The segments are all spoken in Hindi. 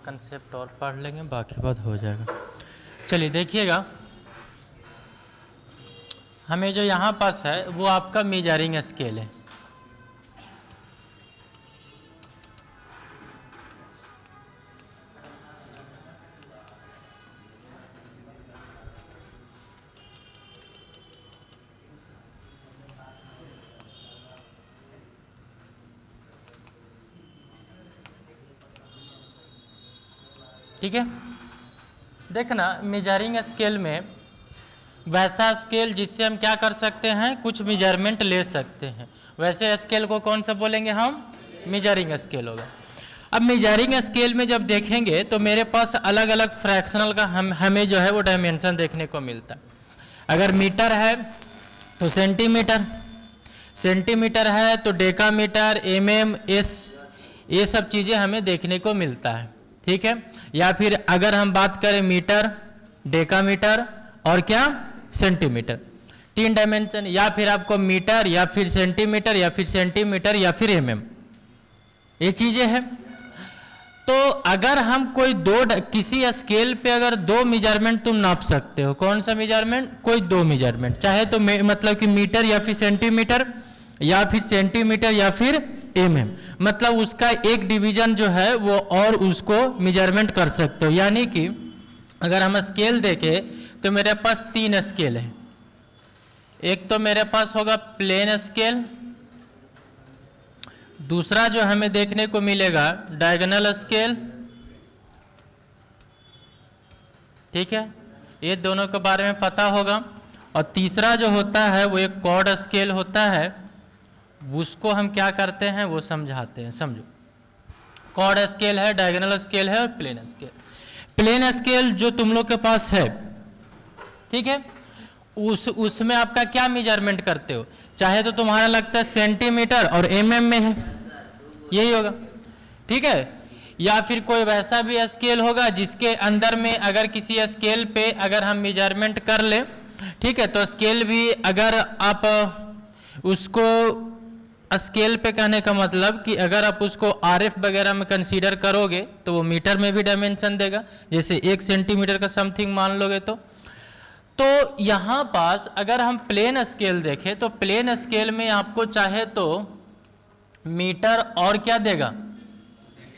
कंसेप्ट और पढ़ लेंगे, बाकी बात हो जाएगा। चलिए देखिएगा, हमें जो यहाँ पास है वो आपका मेजरिंग स्केल है। ठीक है, देखना मेजरिंग स्केल में वैसा स्केल जिससे हम क्या कर सकते हैं, कुछ मेजरमेंट ले सकते हैं, वैसे स्केल को कौन सा बोलेंगे हम, मेजरिंग स्केल होगा। अब मेजरिंग स्केल में जब देखेंगे तो मेरे पास अलग अलग फ्रैक्शनल का हमें जो है वो डायमेंशन देखने को मिलता है। अगर मीटर है तो सेंटीमीटर, सेंटीमीटर है तो डेकामीटर, एमएम, एस, ये सब चीज़ें हमें देखने को मिलता है। ठीक है, या फिर अगर हम बात करें मीटर, डेकामीटर और क्या, सेंटीमीटर, 3 डायमेंशन, या फिर आपको मीटर या फिर सेंटीमीटर या फिर सेंटीमीटर या फिर एमएम, ये चीज़ें हैं। तो अगर हम कोई किसी स्केल पे अगर 2 मेजरमेंट तुम नाप सकते हो, कौन सा मेजरमेंट, कोई 2 मेजरमेंट, चाहे तो मतलब कि मीटर या फिर सेंटीमीटर या फिर सेंटीमीटर या फिर एमएम, मतलब उसका एक डिवीजन जो है वो और उसको मेजरमेंट कर सकते हो। यानी कि अगर हम स्केल देखें तो मेरे पास 3 स्केल है। एक तो मेरे पास होगा प्लेन स्केल, दूसरा जो हमें देखने को मिलेगा डायगोनल स्केल। ठीक है, ये दोनों के बारे में पता होगा। और तीसरा जो होता है वो एक कॉर्ड स्केल होता है, उसको हम क्या करते हैं वो समझाते हैं। समझो, कॉर्ड स्केल है, डायगोनल स्केल है और प्लेन स्केल। प्लेन स्केल जो तुम लोग के पास है, ठीक है, उसमें आपका क्या मेजरमेंट करते हो, चाहे तो तुम्हारा लगता है सेंटीमीटर और एमएम में है, यही होगा। ठीक है, या फिर कोई वैसा भी स्केल होगा जिसके अंदर में अगर किसी स्केल पे अगर हम मेजरमेंट कर ले, ठीक है, तो स्केल भी अगर आप उसको स्केल पे कहने का मतलब कि अगर आप उसको आरएफ वगैरह में कंसीडर करोगे तो वो मीटर में भी डायमेंशन देगा, जैसे 1 सेंटीमीटर का समथिंग मान लोगे तो यहाँ पास अगर हम प्लेन स्केल देखें तो प्लेन स्केल में आपको चाहे तो मीटर और क्या देगा,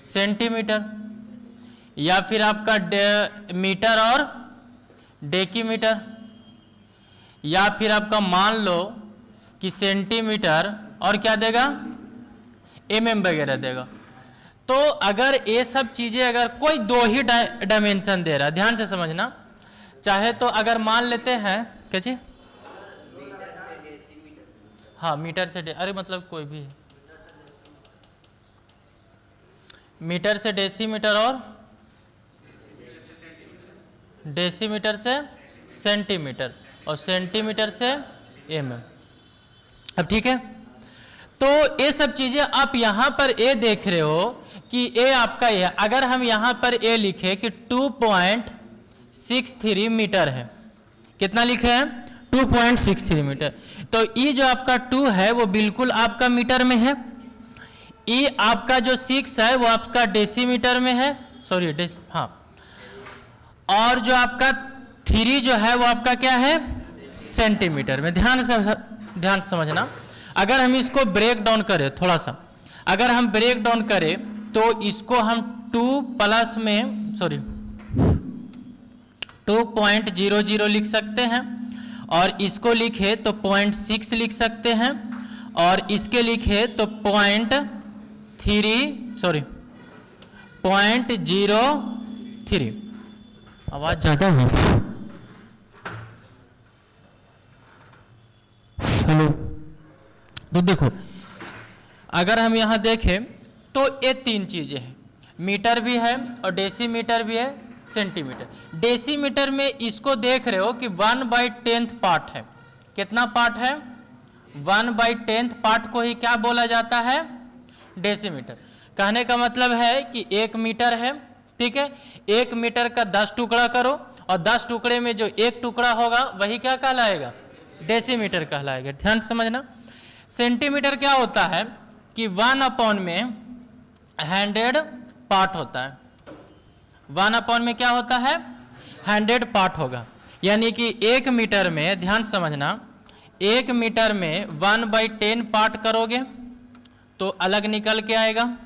सेंटीमीटर, या फिर आपका मीटर और डेकीमीटर, या फिर आपका मान लो कि सेंटीमीटर और क्या देगा, एमएम वगैरह देगा। तो अगर ये सब चीज़ें अगर कोई 2 ही डायमेंशन दे रहा है, ध्यान से समझना, चाहे तो अगर मान लेते हैं कैसे, हाँ मीटर से अरे मतलब कोई भी मीटर से डेसीमीटर और डेसीमीटर से सेंटीमीटर और सेंटीमीटर से एमएम। अब ठीक है, तो ये सब चीजें आप यहां पर ए देख रहे हो कि ए आपका ये, अगर हम यहां पर ए लिखे कि 2.63 मीटर है, कितना लिखे हैं, 2.63 मीटर, तो ई जो आपका 2 है वो बिल्कुल आपका मीटर में है, ई आपका जो 6 है वो आपका डेसीमीटर में है, सॉरी हाँ, और जो आपका 3 जो है वो आपका क्या है, सेंटीमीटर में। ध्यान से समझना, अगर हम इसको ब्रेक डाउन करें थोड़ा सा, अगर हम ब्रेक डाउन करें तो इसको हम 2.00 लिख सकते हैं, और इसको लिखे तो 0.6 लिख सकते हैं, और इसके लिखे तो 0.03। आवाज ज्यादा है, हेलो। तो देखो अगर हम यहाँ देखें तो ये 3 चीजें हैं, मीटर भी है और डेसीमीटर भी है, सेंटीमीटर। डेसीमीटर में इसको देख रहे हो कि 1/10 पार्ट है, कितना पार्ट है, 1/10 पार्ट को ही क्या बोला जाता है, डेसीमीटर। कहने का मतलब है कि 1 मीटर है, ठीक है, 1 मीटर का 10 टुकड़ा करो और 10 टुकड़े में जो 1 टुकड़ा होगा वही क्या कहलाएगा, डेसीमीटर कहलाएगा। ध्यान समझना, सेंटीमीटर क्या होता है कि 1/100 पार्ट होता है, 1 में क्या होता है 100 पार्ट होगा, यानी कि 1 मीटर में, ध्यान समझना, 1 मीटर में 1/10 पार्ट करोगे तो अलग निकल के आएगा।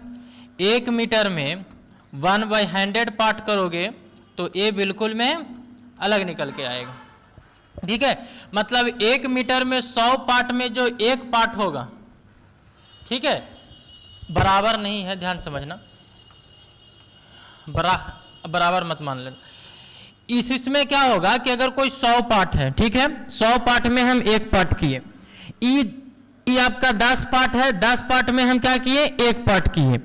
1 मीटर में 1/100 पार्ट करोगे तो ये बिल्कुल में अलग निकल के आएगा। ठीक है, मतलब 1 मीटर में 100 पार्ट में जो एक पार्ट होगा, ठीक है, बराबर नहीं है, ध्यान समझना, बराबर मत मान लेना। इसमें क्या होगा कि अगर कोई 100 पार्ट है, ठीक है, 100 पार्ट में हम एक पार्ट किए, ये आपका 10 पार्ट है, 10 पार्ट में हम क्या किए एक पार्ट किए।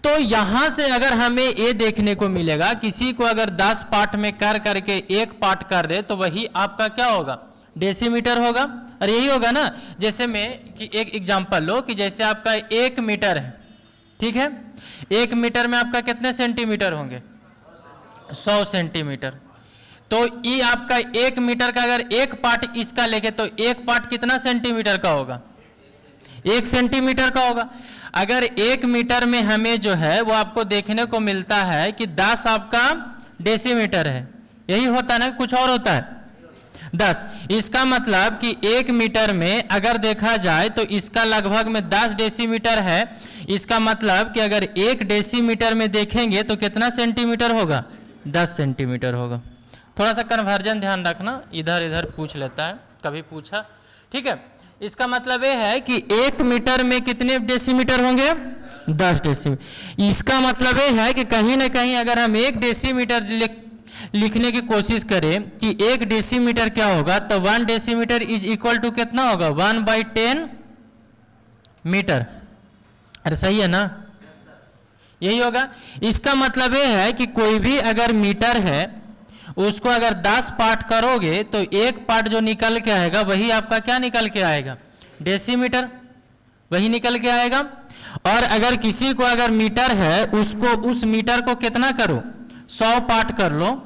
तो यहां से अगर हमें ये देखने को मिलेगा, किसी को अगर 10 पार्ट में कर करके एक पार्ट कर दे तो वही आपका क्या होगा डेसीमीटर होगा। और यही होगा ना, जैसे में कि एक एग्जांपल लो कि जैसे आपका 1 मीटर है, ठीक है, 1 मीटर में आपका कितने सेंटीमीटर होंगे 100 सेंटीमीटर। तो ये आपका 1 मीटर का अगर एक पार्ट इसका लेके तो एक पार्ट कितना सेंटीमीटर का होगा 1 सेंटीमीटर का होगा। अगर 1 मीटर में हमें जो है वो आपको देखने को मिलता है कि 10 आपका डेसीमीटर है, यही होता है ना, कुछ और होता है 10। इसका मतलब कि 1 मीटर में अगर देखा जाए तो इसका लगभग में 10 डेसीमीटर है। इसका मतलब कि अगर 1 डेसीमीटर में देखेंगे तो कितना सेंटीमीटर होगा 10 सेंटीमीटर होगा। थोड़ा सा कन्वर्जन ध्यान रखना, इधर इधर पूछ लेता है, कभी पूछा, ठीक है। इसका मतलब ये है कि 1 मीटर में कितने डेसीमीटर होंगे 10 डेसीमीटर। इसका मतलब ये है कि कहीं ना कहीं अगर हम 1 डेसीमीटर लिखने की कोशिश करें कि 1 डेसीमीटर क्या होगा, तो 1 डेसीमीटर इज इक्वल टू कितना होगा 1/10 मीटर। अरे सही है ना, यही होगा। इसका मतलब ये है कि कोई भी अगर मीटर है उसको अगर 10 पार्ट करोगे तो एक पार्ट जो निकल के आएगा वही आपका क्या निकल के आएगा डेसीमीटर, वही निकल के आएगा। और अगर किसी को अगर मीटर है उसको उस मीटर को कितना करो 100 पार्ट कर लो,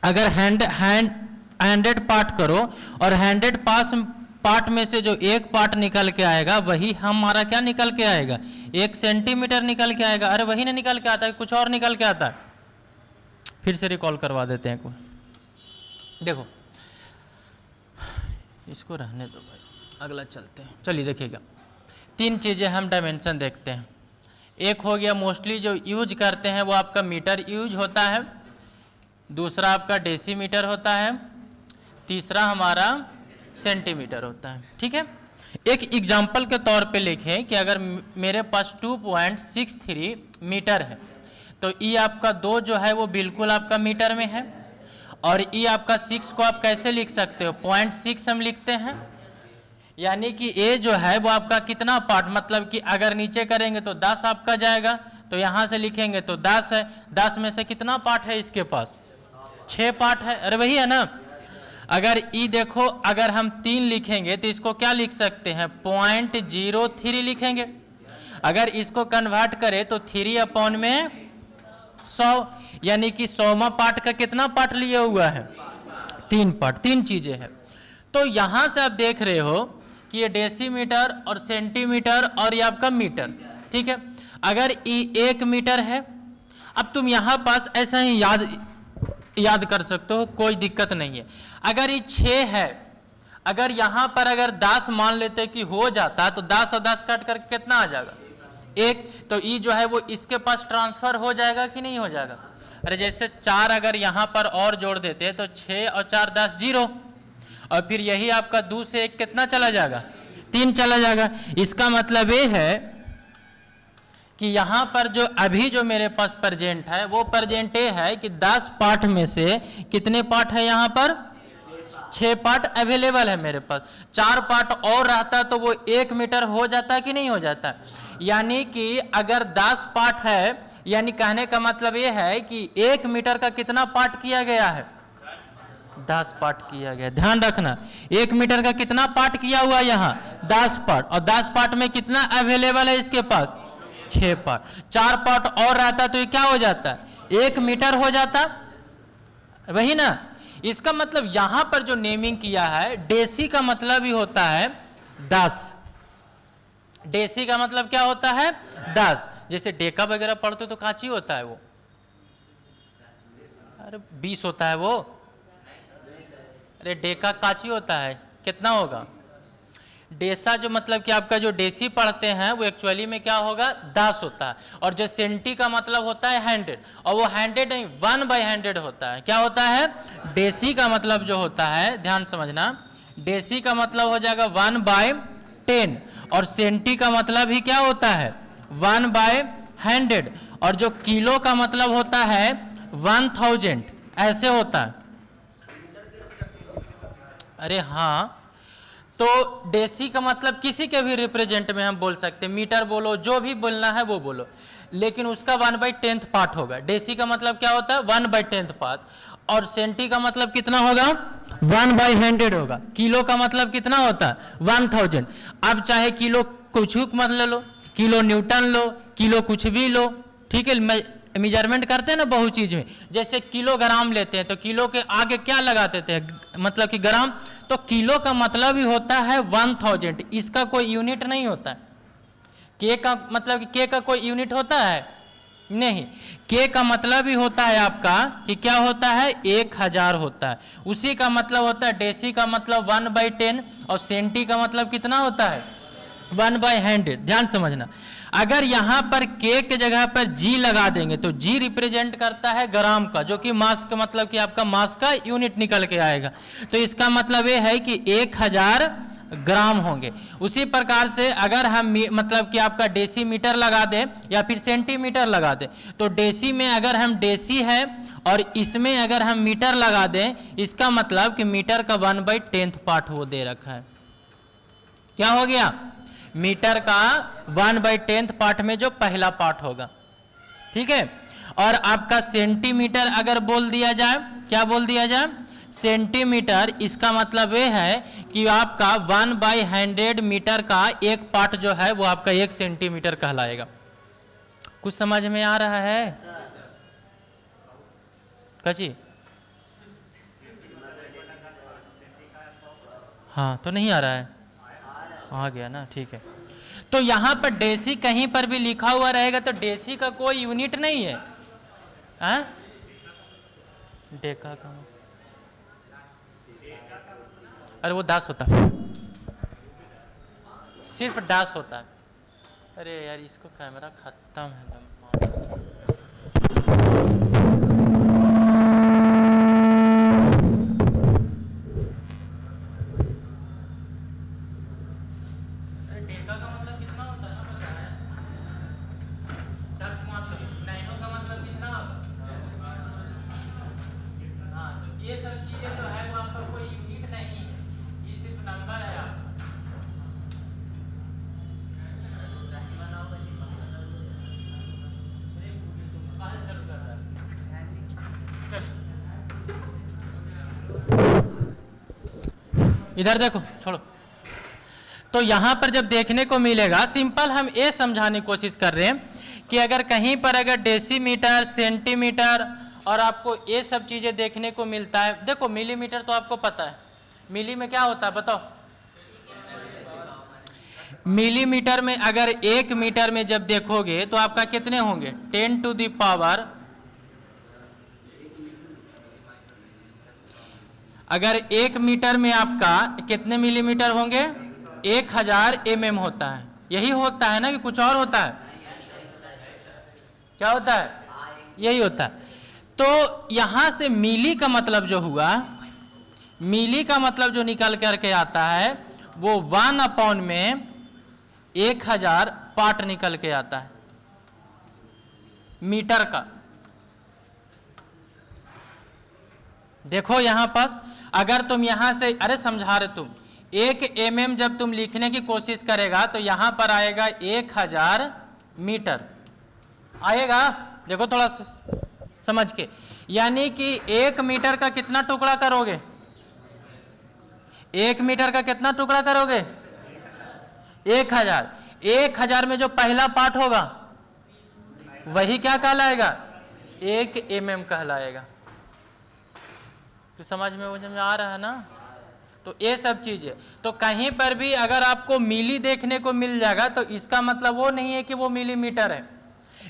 अगर 100 पार्ट करो और 100 पार्ट में से जो एक पार्ट निकल के आएगा वही हमारा क्या निकल के आएगा 1 सेंटीमीटर निकल के आएगा। अरे वही ना निकल के आता है, कुछ और निकल के आता है। फिर से रिकॉल करवा देते हैं, देखो इसको रहने दो भाई, अगला चलते हैं। चलिए देखिएगा, 3 चीज़ें हम डायमेंशन देखते हैं। एक हो गया मोस्टली जो यूज करते हैं वो आपका मीटर यूज होता है, दूसरा आपका डेसीमीटर होता है, तीसरा हमारा सेंटीमीटर होता है, ठीक है। एक एग्जाम्पल के तौर पे लिखें कि अगर मेरे पास 2.63 मीटर है तो ई आपका 2 जो है वो बिल्कुल आपका मीटर में है, और ई आपका 6 को आप कैसे लिख सकते हो 0.6 हम लिखते हैं, यानी कि ए जो है वो आपका कितना पार्ट, मतलब कि अगर नीचे करेंगे तो 10 आपका जाएगा, तो यहाँ से लिखेंगे तो 10 है, 10 में से कितना पार्ट है इसके पास 6 पार्ट है। अरे वही है ना। अगर ई देखो अगर हम 3 लिखेंगे तो इसको क्या लिख सकते हैं 0.03 लिखेंगे। अगर इसको कन्वर्ट करें तो 3/100, यानी कि 100वां पार्ट का कितना पार्ट लिया हुआ है 3 पार्ट, 3 चीजें हैं। तो यहां से आप देख रहे हो कि ये डेसीमीटर और सेंटीमीटर और ये आपका मीटर, ठीक है। अगर ई 1 मीटर है, अब तुम यहां पास ऐसा ही याद कर सकते हो, कोई दिक्कत नहीं है। अगर ये 6 है, अगर यहां पर अगर 10 मान लेते कि हो जाता तो 10 और 10 काट करके कितना आ जाएगा 1, तो ई जो है वो इसके पास ट्रांसफर हो जाएगा कि नहीं हो जाएगा। अरे जैसे 4 अगर यहां पर और जोड़ देते तो 6 और 4 10 0, और फिर यही आपका 2 से 1 कितना चला जाएगा 3 चला जाएगा। इसका मतलब ये है कि यहाँ पर जो अभी जो मेरे पास प्रेजेंट है वो प्रेजेंट ये है कि 10 पार्ट में से कितने पार्ट है यहाँ पर 6 पार्ट अवेलेबल है मेरे पास। 4 पार्ट और रहता तो वो 1 मीटर हो जाता कि नहीं हो जाता। यानी कि अगर 10 पार्ट है, यानी कहने का मतलब ये है कि 1 मीटर का कितना पार्ट किया गया है 10 पार्ट किया गया। ध्यान रखना 1 मीटर का कितना पार्ट किया हुआ यहाँ 10 पार्ट, और 10 पार्ट में कितना अवेलेबल है इसके पास 6 पार्ट। 4 पार्ट और रहता तो ये क्या हो जाता 1 मीटर हो जाता, वही ना। इसका मतलब यहां पर जो नेमिंग किया है डेसी का मतलब ही होता है 10। डेसी का मतलब क्या होता है 10। जैसे डेका वगैरह पढ़ते तो काची होता है वो अरे 20 होता है वो। अरे डेका काची होता है, कितना होगा? डेसा जो मतलब कि आपका जो डेसी पढ़ते हैं वो एक्चुअली में क्या होगा, 10 होता है। और जो सेंटी का मतलब होता है 100, और वो 100 नहीं 1/100 होता है। क्या होता है? डेसी का मतलब जो होता है, ध्यान समझना, डेसी का मतलब हो जाएगा 1/10, और सेंटी का मतलब ही क्या होता है, 1/100, और जो किलो का मतलब होता है 1000, ऐसे होता है। अरे हाँ, तो डेसी का मतलब किसी के भी रिप्रेजेंट में हम बोल सकते हैं, मीटर बोलो, जो भी बोलना है वो बोलो, लेकिन उसका 1/10 पार्ट होगा। डेसी का मतलब क्या होता है, 1/10 पार्ट, और सेंटी का मतलब कितना होगा, 1/100 होगा। किलो का मतलब कितना होता है, 1000। अब चाहे किलो कुछ मत ले लो, किलो न्यूटन लो, किलो कुछ भी लो, ठीक है। मेजरमेंट करते हैं ना बहुत चीज में, जैसे किलोग्राम लेते हैं तो किलो के आगे क्या लगा देते हैं, मतलब कि ग्राम, तो किलो का मतलब ही होता है 1000, इसका कोई यूनिट नहीं होता है। के का मतलब कि के का कोई यूनिट होता है नहीं, के का मतलब ही होता है आपका कि क्या होता है, 1000 होता है। उसी का मतलब होता है डेसी का मतलब 1/10, और सेंटी का मतलब कितना होता है, 1/100। ध्यान समझना, अगर यहां पर के के जगह पर जी लगा देंगे तो जी रिप्रेजेंट करता है ग्राम का, जो कि मास का मतलब कि आपका मास का यूनिट निकल के आएगा। तो इसका मतलब ये है कि 1000 ग्राम होंगे। उसी प्रकार से अगर हम मतलब कि आपका डेसीमीटर लगा दें या फिर सेंटीमीटर लगा दें, तो डेसी में अगर हम डेसी है और इसमें अगर हम मीटर लगा दें, इसका मतलब कि मीटर का 1/10 पार्ट वो दे रखा है। क्या हो गया, मीटर का 1/10 पार्ट में जो पहला पार्ट होगा, ठीक है। और आपका सेंटीमीटर अगर बोल दिया जाए, क्या बोल दिया जाए, सेंटीमीटर, इसका मतलब ये है कि आपका 1/100 मीटर का एक पार्ट जो है वो आपका 1 सेंटीमीटर कहलाएगा। कुछ समझ में आ रहा है कची? हाँ तो नहीं आ रहा है, आ गया ना, ठीक है। तो यहां पर डेसी कहीं पर भी लिखा हुआ रहेगा तो डेसी का कोई यूनिट नहीं है, हैं? डेका का, अरे वो 10 होता है, सिर्फ 10 होता है। अरे यार इसको कैमरा खत्म है। डेका का मतलब कितना होता है ना, पता है? सर्च मार लो, नाइनो का मतलब कितना होता है? हाँ, तो ये सब चीजें जो है वो आपका कोई यूनिट नहीं है, ये सिर्फ नंबर है। आप इधर देखो, छोड़ो। तो यहां पर जब देखने को मिलेगा, सिंपल हम ये समझाने की कोशिश कर रहे हैं कि अगर कहीं पर अगर डेसीमीटर, सेंटीमीटर और आपको ये सब चीजें देखने को मिलता है, देखो मिलीमीटर तो आपको पता है, मिली में क्या होता है बताओ? मिलीमीटर में अगर 1 मीटर में जब देखोगे तो आपका कितने होंगे, 10⁻⁻, अगर 1 मीटर में आपका कितने मिलीमीटर होंगे, 1000 mm होता है। यही होता है ना कि कुछ और होता है? क्या होता है, यही होता है। तो यहां से मिली का मतलब जो हुआ, मिली का मतलब जो निकल करके आता है वो 1 में 1000 पार्ट निकल के आता है मीटर का। देखो यहां पास, अगर तुम यहां से, अरे समझा रहे तुम, 1 mm जब तुम लिखने की कोशिश करेगा तो यहां पर आएगा 1000 मीटर आएगा। देखो थोड़ा समझ के, यानी कि 1 मीटर का कितना टुकड़ा करोगे, 1 मीटर का कितना टुकड़ा करोगे, 1000। 1000 में जो पहला पार्ट होगा वही क्या कहलाएगा, 1 mm कहलाएगा। तो समझ में आ रहा है ना? तो ये सब चीजें, तो कहीं पर भी अगर आपको मिली देखने को मिल जाएगा तो इसका मतलब वो नहीं है कि वो मिलीमीटर है।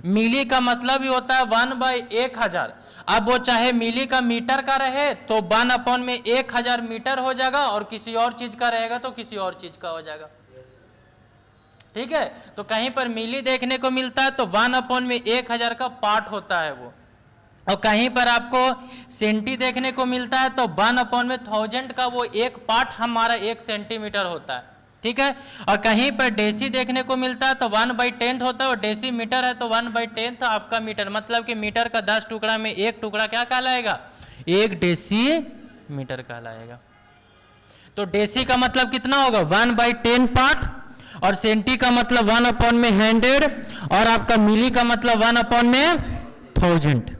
मिली का मतलब ही होता है 1/1000। अब वो चाहे मिली का मीटर का रहे तो 1 में 1000 मीटर हो जाएगा, और किसी और चीज का रहेगा तो किसी और चीज का हो जाएगा। ठीक है, तो कहीं पर मिली देखने को मिलता है तो 1 में 1000 का पार्ट होता है वो, और कहीं पर आपको सेंटी देखने को मिलता है तो 1 में 1000 का वो एक पार्ट हमारा 1 सेंटीमीटर होता है। ठीक है, और कहीं पर डेसी देखने को मिलता है तो 1/10 होता है, और डेसी मीटर है तो 1/10 आपका मीटर, मतलब कि मीटर का 10 टुकड़ा में एक टुकड़ा क्या कहलाएगा, 1 डेसी मीटर कहलाएगा। तो डेसी का मतलब कितना होगा, 1/10 पार्ट, और सेंटी का मतलब 1 में 100, और आपका मिली का मतलब 1 में 1000।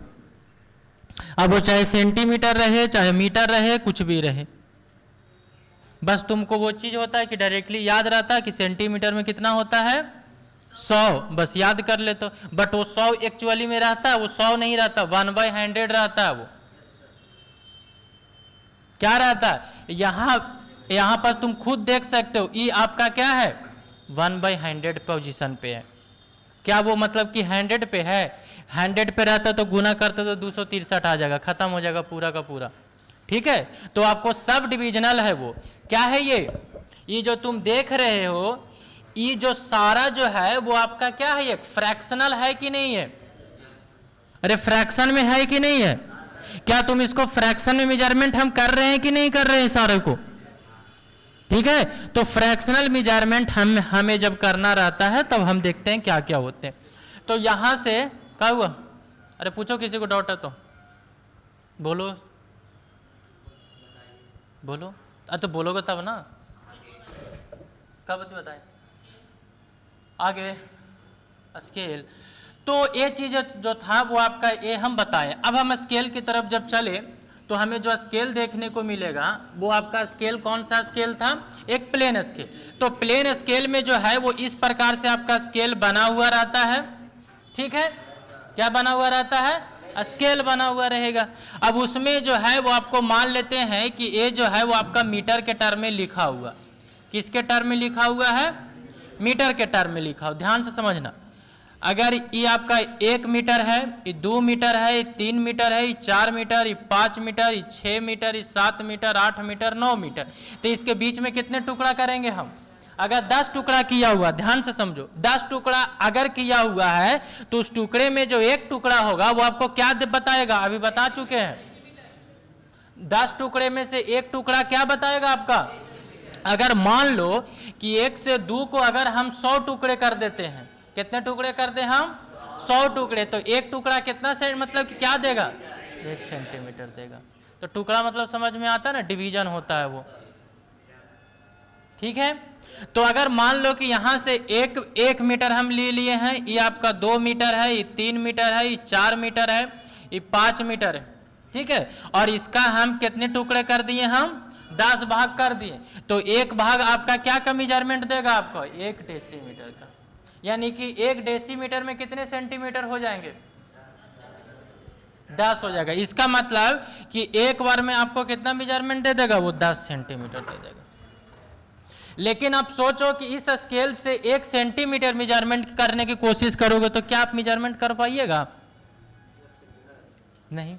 अब वो चाहे सेंटीमीटर रहे चाहे मीटर रहे कुछ भी रहे, बस तुमको वो चीज होता है कि डायरेक्टली याद रहता है कि सेंटीमीटर में कितना होता है 100, बस याद कर ले तो। बट वो 100 एक्चुअली में रहता है, वो 100 नहीं रहता, 1/100 रहता है। वो क्या रहता है, यहां पर तुम खुद देख सकते हो, ई आपका क्या है 1/100 पोजीशन पे है। क्या वो मतलब कि 100 पे है, 100 पे रहता तो गुना करते तो 263 आ जाएगा, खत्म हो जाएगा पूरा का पूरा। ठीक है, तो आपको सब डिविजनल है। वो क्या है, ये जो तुम देख रहे हो, ये जो सारा जो है वो आपका क्या है, एक फ्रैक्शनल है कि नहीं है, अरे फ्रैक्शन में है कि नहीं है, क्या तुम इसको फ्रैक्शन में मेजरमेंट हम कर रहे हैं कि नहीं कर रहे हैं सारे को। ठीक है, तो फ्रैक्शनल मेजरमेंट हमें जब करना रहता है तब हम देखते हैं क्या क्या होते हैं। तो यहां से क्या हुआ, अरे पूछो किसी को डाउट है तो बोलो, बोलो, अरे तो बोलोगे तब ना, कब बताए आगे स्केल। तो ये चीज जो था वो आपका ये हम बताएं। अब हम स्केल की तरफ जब चले तो हमें जो स्केल देखने को मिलेगा वो आपका स्केल कौन सा स्केल था, एक प्लेन स्केल। तो प्लेन स्केल में जो है वो इस प्रकार से आपका स्केल बना हुआ रहता है। ठीक है, क्या बना हुआ रहता है, स्केल बना हुआ रहेगा। अब उसमें जो है वो आपको मान लेते हैं कि ये जो है वो आपका मीटर के टर्म में लिखा हुआ, किसके टर्म में लिखा हुआ है, मीटर के टर्म में लिखा हुआ। ध्यान से समझना, अगर ये आपका 1 मीटर है, ये 2 मीटर है, ये 3 मीटर है, ये 4 मीटर, ये 5 मीटर, ये 6 मीटर, ये 7 मीटर, 8 मीटर, 9 मीटर, तो इसके बीच में कितने टुकड़ा करेंगे हम, अगर 10 टुकड़ा किया हुआ, ध्यान से समझो, 10 टुकड़ा अगर किया हुआ है तो उस टुकड़े में जो एक टुकड़ा होगा वो आपको क्या बताएगा, अभी बता चुके हैं, 10 टुकड़े में से एक टुकड़ा क्या बताएगा आपका। अगर मान लो कि 1 से 2 को अगर हम 100 टुकड़े कर देते हैं, कितने टुकड़े कर दे हम 100 टुकड़े, तो एक टुकड़ा कितना से मतलब कि क्या देगा, 1 सेंटीमीटर देगा। तो टुकड़ा मतलब समझ में आता है ना, डिवीजन होता है वो। ठीक है, तो अगर मान लो कि यहां से 1 मीटर हम ले लिए हैं, ये आपका 2 मीटर है, ये 3 मीटर है, ये 4 मीटर है, ये 5 मीटर है। ठीक है, और इसका हम कितने टुकड़े कर दिए, हम 10 भाग कर दिए, तो एक भाग आपका क्या का मेजरमेंट देगा आपको, 1 डेसीमीटर का। यानी कि 1 डेसीमीटर में कितने सेंटीमीटर हो जाएंगे, 10 हो जाएगा। इसका मतलब कि एक बार में आपको कितना मेजरमेंट दे देगा, वो 10 सेंटीमीटर दे देगा। लेकिन आप सोचो कि इस स्केल से 1 सेंटीमीटर मेजरमेंट करने की कोशिश करोगे तो क्या आप मेजरमेंट कर पाइएगा, नहीं।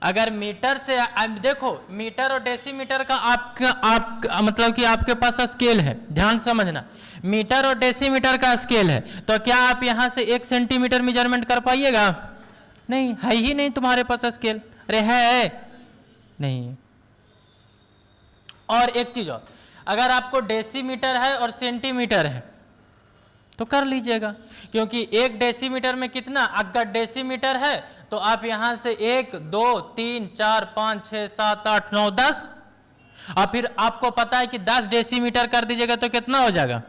अगर मीटर से देखो, मीटर और डेसीमीटर का आपका मतलब कि आपके पास स्केल है, ध्यान समझना, मीटर और डेसीमीटर का स्केल है, तो क्या आप यहां से 1 सेंटीमीटर मेजरमेंट कर पाइएगा, नहीं, है ही नहीं तुम्हारे पास स्केल, अरे है नहीं। और एक चीज और, अगर आपको डेसीमीटर है और सेंटीमीटर है तो कर लीजिएगा, क्योंकि 1 डेसीमीटर में कितना, अगर डेसीमीटर है तो आप यहां से 1 2 3 4 5 6 7 8 9 10, और फिर आपको पता है कि 10 डेसीमीटर कर दीजिएगा तो कितना हो जाएगा,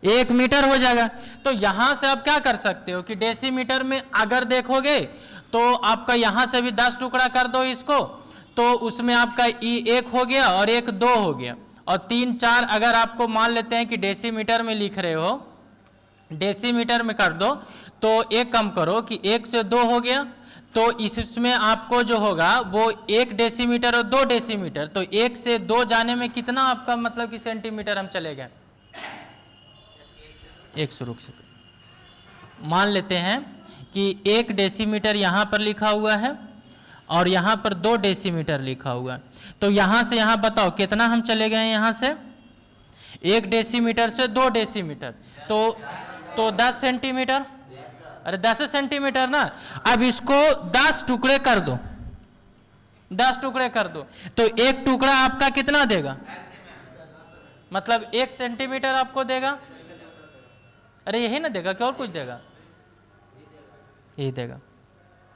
1 मीटर हो जाएगा। तो यहां से आप क्या कर सकते हो कि डेसीमीटर में अगर देखोगे तो आपका यहां से भी 10 टुकड़ा कर दो इसको, तो उसमें आपका ई 1 हो गया और 1 2 हो गया, और 3 4 अगर आपको मान लेते हैं कि डेसीमीटर में लिख रहे हो, डेसीमीटर में कर दो, तो एक कम करो कि 1 से 2 हो गया, तो इसमें आपको जो होगा वो 1 डेसीमीटर और 2 डेसीमीटर, तो 1 से 2 जाने में कितना आपका मतलब कि सेंटीमीटर हम चले गए, 100 रुक से मान लेते हैं कि 1 डेसीमीटर यहाँ पर लिखा हुआ है और यहाँ पर 2 डेसीमीटर लिखा हुआ है। तो यहाँ से यहाँ बताओ कितना हम चले गए यहाँ से, 1 डेसीमीटर से 2 डेसीमीटर, तो 10 सेंटीमीटर, अरे 10 सेंटीमीटर ना। अब इसको 10 टुकड़े कर दो, 10 टुकड़े कर दो, तो एक टुकड़ा आपका कितना देगा, मतलब 1 सेंटीमीटर आपको देगा। अरे यही ना देगा क्या और कुछ देगा, यही देगा,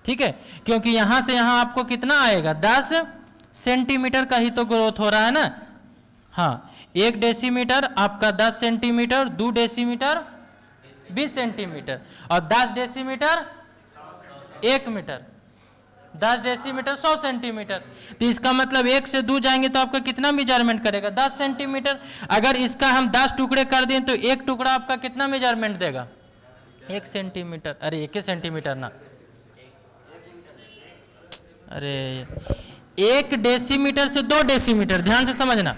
ठीक है, क्योंकि यहां से यहां आपको कितना आएगा, 10 सेंटीमीटर का ही तो ग्रोथ हो रहा है ना। हाँ, 1 डेसीमीटर आपका 10 सेंटीमीटर, 2 डेसीमीटर 20 सेंटीमीटर और 10 डेसीमीटर 1 मीटर, 10 डेसीमीटर 100 सेंटीमीटर। तो इसका मतलब 1 से 2 जाएंगे तो आपका कितना मेजरमेंट करेगा, 10 सेंटीमीटर। अगर इसका हम 10 टुकड़े कर दें तो एक टुकड़ा आपका कितना मेजरमेंट देगा, 1 सेंटीमीटर, अरे 1 सेंटीमीटर ना, अरे 1 डेसीमीटर से 2 डेसीमीटर, ध्यान से समझना,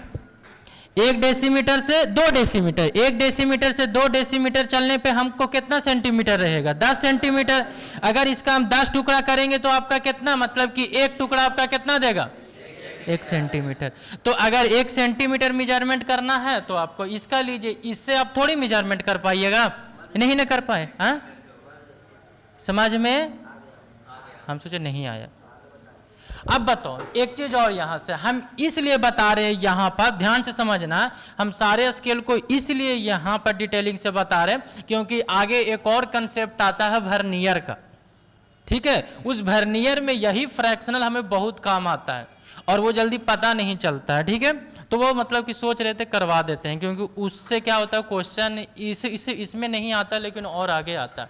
1 डेसीमीटर से 2 डेसीमीटर, 1 डेसीमीटर से 2 डेसीमीटर चलने पे हमको कितना सेंटीमीटर रहेगा, 10 सेंटीमीटर। अगर इसका हम 10 टुकड़ा करेंगे तो आपका कितना, मतलब कि एक टुकड़ा आपका कितना देगा, 1 सेंटीमीटर। तो अगर 1 सेंटीमीटर मेजरमेंट करना है तो आपको इसका लीजिए, इससे आप थोड़ी मेजरमेंट कर पाइएगा, नहीं ना कर पाए। हाँ, समझ में, हम सोचे नहीं आया। अब बताओ एक चीज और, यहां से हम इसलिए बता रहे हैं, यहां पर ध्यान से समझना, हम सारे स्केल को इसलिए यहां पर डिटेलिंग से बता रहे हैं क्योंकि आगे एक और कंसेप्ट आता है वर्नियर का, ठीक है। उस वर्नियर में यही फ्रैक्शनल हमें बहुत काम आता है और वो जल्दी पता नहीं चलता है, ठीक है। तो वो मतलब कि सोच रहे थे करवा देते हैं, क्योंकि उससे क्या होता है, क्वेश्चन इसमें नहीं आता लेकिन और आगे आता है।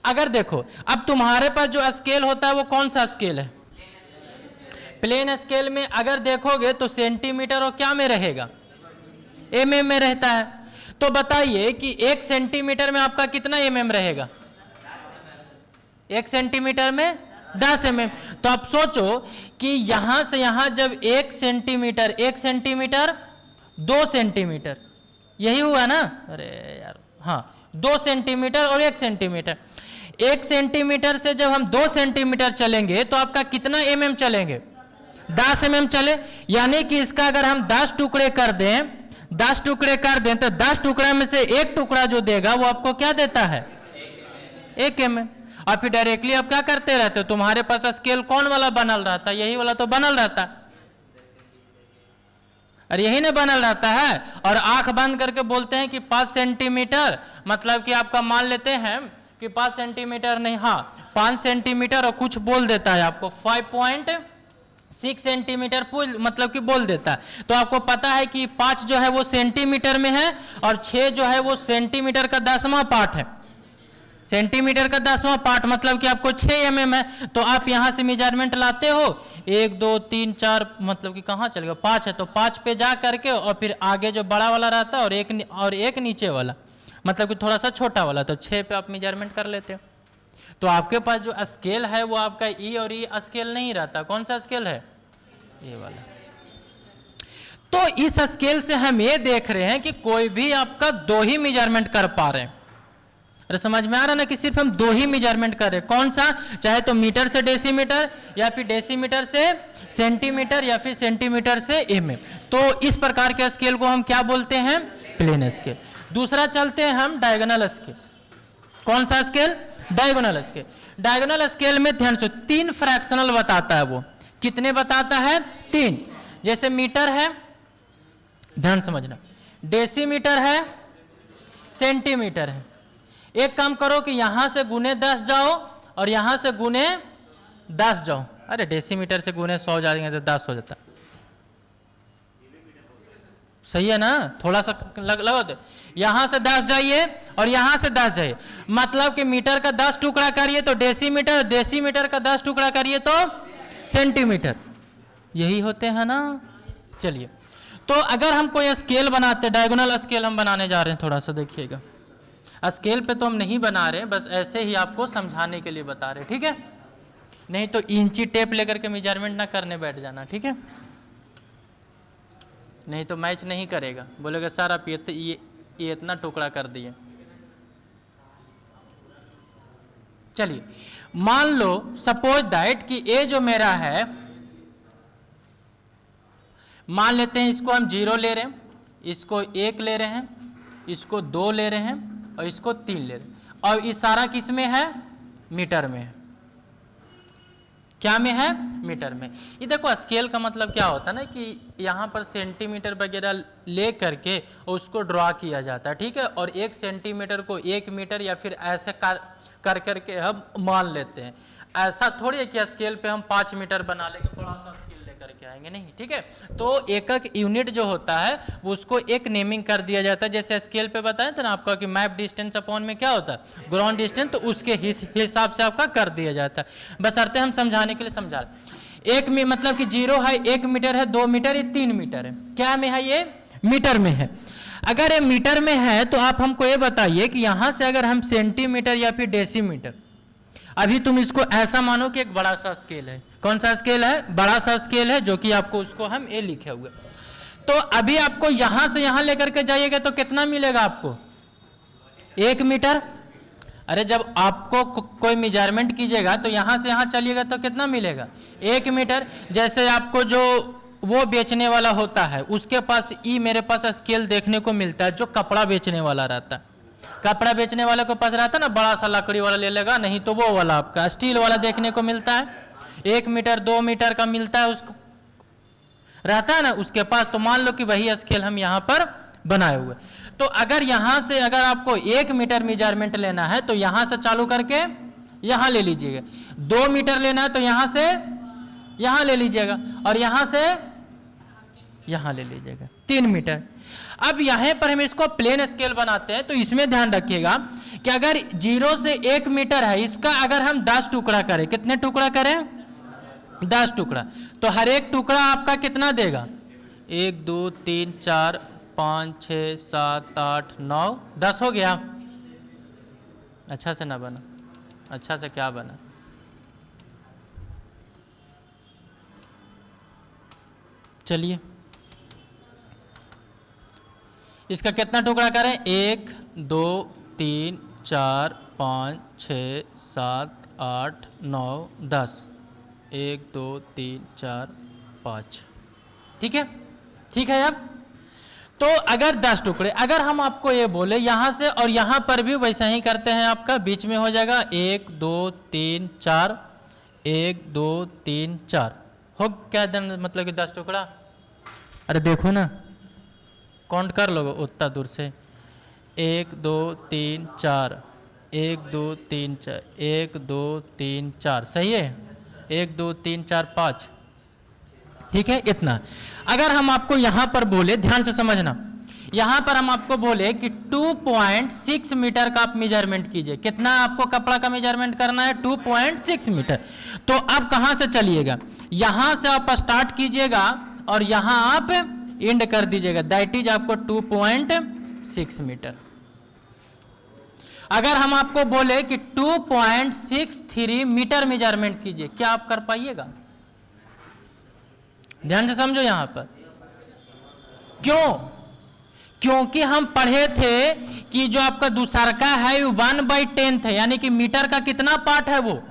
अगर देखो, अब तुम्हारे पास जो स्केल होता है वो कौन सा स्केल है, प्लेन स्केल में अगर देखोगे तो सेंटीमीटर और क्या में रहेगा, mm में रहता है। तो बताइए कि 1 सेंटीमीटर में आपका कितना mm रहेगा, 1 सेंटीमीटर में 10 mm। तो आप सोचो कि यहां से यहां जब 1 सेंटीमीटर 1 सेंटीमीटर 2 सेंटीमीटर, यही हुआ ना, अरे यार हाँ, 2 सेंटीमीटर और 1 सेंटीमीटर, 1 सेंटीमीटर से जब हम 2 सेंटीमीटर चलेंगे तो आपका कितना mm चलेंगे, 10 mm चले। यानी कि इसका अगर हम 10 टुकड़े कर दें, 10 टुकड़े कर दें तो 10 टुकड़े में से एक टुकड़ा जो देगा वो आपको क्या देता है, 1 mm। और फिर डायरेक्टली आप क्या करते रहते हो, तुम्हारे पास स्केल कौन वाला बनल रहता है, यही वाला तो बनल रहता है, अरे यही ना बनल रहता है। और आंख बंद करके बोलते हैं कि 5 सेंटीमीटर, मतलब कि आपका मान लेते हैं कि 5 सेंटीमीटर नहीं, हाँ 5 सेंटीमीटर और कुछ बोल देता है आपको 5.6 सेंटीमीटर मतलब कि बोल देता है। तो आपको पता है कि 5 जो है वो सेंटीमीटर में है और 6 जो है वो सेंटीमीटर का 10वां पार्ट है, सेंटीमीटर का 10वां पार्ट, मतलब कि आपको 6 mm है। तो आप यहां से मेजरमेंट लाते हो, 1 2 3 4, मतलब कि कहाँ चल गया, 5 है तो 5 पे जा करके और फिर आगे जो बड़ा वाला रहता है और एक नीचे वाला, मतलब कि थोड़ा सा छोटा वाला, तो 6 पे आप मेजरमेंट कर लेते हो। तो आपके पास जो स्केल है वो आपका ई और ई स्केल नहीं रहता, कौन सा स्केल है, ये वाला। तो इस स्केल से हम ये देख रहे हैं कि कोई भी आपका 2 ही मेजरमेंट कर पा रहे हैं। अरे समझ में आ रहा ना कि सिर्फ हम 2 ही मेजरमेंट कर रहे हैं, कौन सा, चाहे तो मीटर से डेसीमीटर या फिर डेसीमीटर से सेंटीमीटर या फिर सेंटीमीटर से mm। तो इस प्रकार के स्केल को हम क्या बोलते हैं, प्लेन स्केल। दूसरा चलते हैं हम डायगोनल स्केल। कौन सा scale, diagonal scale. Diagonal scale में ध्यान से 3 फ्रैक्शनल बताता है, वो कितने बताता है, 3। जैसे मीटर है, ध्यान समझना, डेसीमीटर है, सेंटीमीटर है। एक काम करो कि यहां से गुने 10 जाओ और यहां से गुने 10 जाओ, अरे डेसीमीटर से गुने 100 जाएंगे तो 10 हो जाता, सही है ना, थोड़ा सा लगो दे। यहां से 10 जाइए और यहां से 10 जाइए, मतलब कि मीटर का 10 टुकड़ा करिए तो डेसीमीटर, डेसीमीटर का 10 टुकड़ा करिए तो सेंटीमीटर, यही होते हैं ना। चलिए, तो अगर हम कोई स्केल बनाते, डायगोनल स्केल हम बनाने जा रहे हैं, थोड़ा सा देखिएगा, स्केल पे तो हम नहीं बना रहे, बस ऐसे ही आपको समझाने के लिए बता रहे, ठीक है। नहीं तो इंची टेप लेकर के मेजरमेंट ना करने बैठ जाना, ठीक है, नहीं तो मैच नहीं करेगा, बोलेगा सर आप ये इतना टुकड़ा कर दिए। चलिए मान लो सपोज दैट कि ये जो मेरा है, मान लेते हैं इसको हम 0 ले रहे हैं, इसको 1 ले रहे हैं, इसको 2 ले रहे हैं और इसको 3 ले रहे हैं, और ये सारा किस में है? मीटर में है। क्या में है? मीटर में। ये देखो स्केल का मतलब क्या होता है ना कि यहाँ पर सेंटीमीटर वगैरह ले करके उसको ड्रॉ किया जाता है, ठीक है, और 1 सेंटीमीटर को 1 मीटर या फिर ऐसे कर करके हम मान लेते हैं। ऐसा थोड़ी है कि स्केल पे हम 5 मीटर बना लेंगे, बड़ा सा स्केल लेकर के आएंगे, नहीं, ठीक है। तो एक यूनिट जो होता है वो उसको एक नेमिंग कर दिया जाता है। जैसे स्केल पे बताया था ना आपका कि मैप डिस्टेंस अपॉन में क्या होता है? ग्राउंड डिस्टेंस, तो उसके हिसाब से आपका कर दिया जाता है। बस अर्थ हम समझाने के लिए समझा रहे। एक में मतलब कि 0 है, 1 मीटर है, 2 मीटर, ये 3 मीटर है। क्या में है? ये मीटर में है। अगर ये मीटर में है तो आप हमको ये बताइए कि यहां से अगर हम सेंटीमीटर या फिर डेसीमीटर, अभी तुम इसको ऐसा मानो कि एक बड़ा सा स्केल है। कौन सा स्केल है? बड़ा सा स्केल है, जो कि आपको उसको हम ए लिखे हुए। तो अभी आपको यहां से यहां लेकर के जाइएगा तो कितना मिलेगा आपको? 1 मीटर। अरे जब आपको कोई मेजरमेंट कीजिएगा तो यहां से यहां चलिएगा तो कितना मिलेगा? 1 मीटर। जैसे आपको जो वो बेचने वाला होता है उसके पास मेरे पास स्केल देखने को मिलता है, जो कपड़ा बेचने वाला रहता है। कपड़ा बेचने वाले को पास रहता है ना, बड़ा सा लकड़ी वाला ले लेगा, नहीं तो वो वाला आपका स्टील वाला देखने को मिलता है, 1 मीटर 2 मीटर का मिलता है, उसको रहता है ना उसके पास। तो मान लो कि वही स्केल हम यहाँ पर बनाए हुए। तो अगर यहाँ से अगर आपको 1 मीटर मेजरमेंट लेना है तो यहाँ से चालू करके यहाँ ले लीजिएगा, 2 मीटर लेना है तो यहाँ से यहाँ ले लीजिएगा, और यहाँ से यहाँ ले लीजिएगा 3 मीटर। अब यहाँ पर हम इसको प्लेन स्केल बनाते हैं, तो इसमें ध्यान रखिएगा कि अगर 0 से 1 मीटर है, इसका अगर हम 10 टुकड़ा करें, कितने टुकड़ा करें? 10 टुकड़ा, तो हर एक टुकड़ा आपका कितना देगा? 1 2 3 4 5 6 7 8 9 10 हो गया। अच्छा से ना बना, अच्छा से क्या बना? चलिए इसका कितना टुकड़ा करें? 1 2 3 4 5 6 7 8 9 10, 1 2 3 4 5, ठीक है, ठीक है। अब तो अगर 10 टुकड़े, अगर हम आपको ये बोले यहाँ से और यहाँ पर भी वैसा ही करते हैं, आपका बीच में हो जाएगा 1 2 3 4, 1 2 3 4, हो क्या दिन मतलब कि 10 टुकड़ा। अरे देखो ना, काउंट कर लो उतना दूर से, 1 2 3 4, 1 2 3 4, 1 2 3 4, सही है, 1 2 3 4 5, ठीक है, इतना। अगर हम आपको यहां पर बोले, ध्यान से समझना, यहां पर हम आपको बोले कि 2.6 मीटर का आप मेजरमेंट कीजिए। कितना आपको कपड़ा का मेजरमेंट करना है? 2.6 मीटर। तो अब कहां से चलिएगा? यहां से आप स्टार्ट कीजिएगा और यहां आप एंड कर दीजिएगा, दैट इज आपको 2.6 मीटर। अगर हम आपको बोले कि 2.63 मीटर मेजरमेंट कीजिए, क्या आप कर पाइएगा? ध्यान से समझो यहां पर। क्यों? क्योंकि हम पढ़े थे कि जो आपका दूसरका है वो 1/10 है, यानी कि मीटर का कितना पार्ट है? वो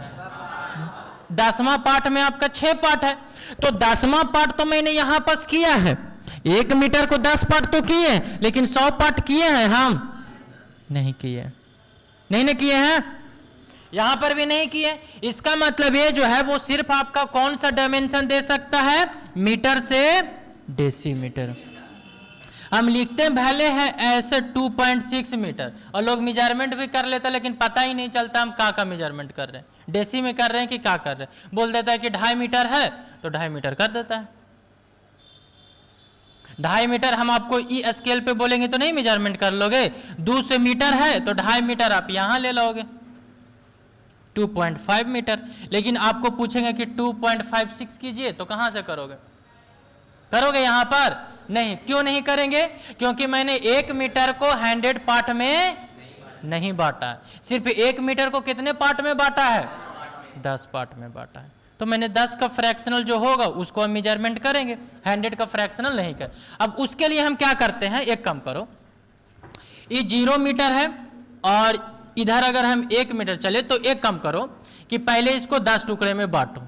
10वां पार्ट में आपका 6 पार्ट है। तो 10वां पार्ट तो मैंने यहां पर किया है, 1 मीटर को 10 पार्ट तो किए, लेकिन 100 पार्ट किए हैं हम? नहीं किए, नहीं न किए हैं, यहां पर भी नहीं किए। इसका मतलब ये जो है वो सिर्फ आपका कौन सा डायमेंशन दे सकता है? मीटर से डेसीमीटर। हम लिखते भले हैं ऐसे 2.6 मीटर, और लोग मेजरमेंट भी कर लेते लेकिन पता ही नहीं चलता हम का मेजरमेंट कर रहे हैं, डेसी में कर रहे हैं कि का कर रहे हैं। बोल देता है कि 2.5 मीटर है तो 2.5 मीटर कर देता है। 2.5 मीटर हम आपको ई स्केल पे बोलेंगे तो नहीं मेजरमेंट कर लोगे। 200 मीटर है तो 2.5 मीटर आप यहां ले लोगे, 2.5 मीटर। लेकिन आपको पूछेंगे कि 2.56 कीजिए तो कहां से करोगे? करोगे यहां पर? नहीं। क्यों नहीं करेंगे? क्योंकि मैंने 1 मीटर को 100 पार्ट में नहीं बांटा है, सिर्फ 1 मीटर को कितने पार्ट में बांटा है? 10 पार्ट में बांटा है। तो मैंने 10 का फ्रैक्शनल जो होगा उसको हम मेजरमेंट करेंगे, 100 का फ्रैक्शनल नहीं कर। अब उसके लिए हम क्या करते हैं, एक काम करो, ये 0 मीटर है और इधर अगर हम 1 मीटर चले तो एक काम करो कि पहले इसको 10 टुकड़े में बांटो।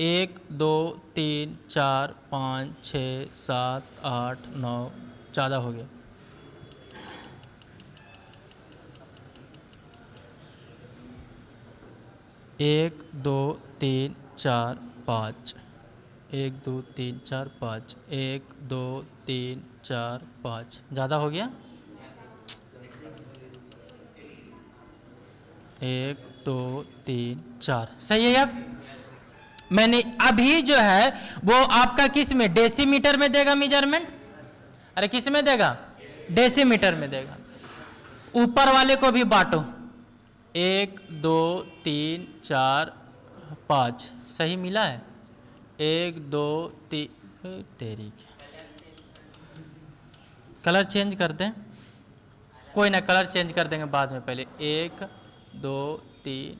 1 2 3 4 5 6 7 8 9 ज़्यादा हो गया। एक दो तीन चार पाँच, 1 2 3 4 5, 1 2 3 4 5, ज़्यादा हो गया। 1 2 3 4, सही है। अब मैंने अभी जो है वो आपका किस में, डेसीमीटर में देगा मेजरमेंट। अरे किस में देगा, डेसीमीटर में देगा। ऊपर वाले को भी बांटो, 1 2 3 4 5, सही मिला है। 1 2 3, तेरी कलर चेंज कर दें, कोई ना कलर चेंज कर देंगे बाद में, पहले 1 2 3,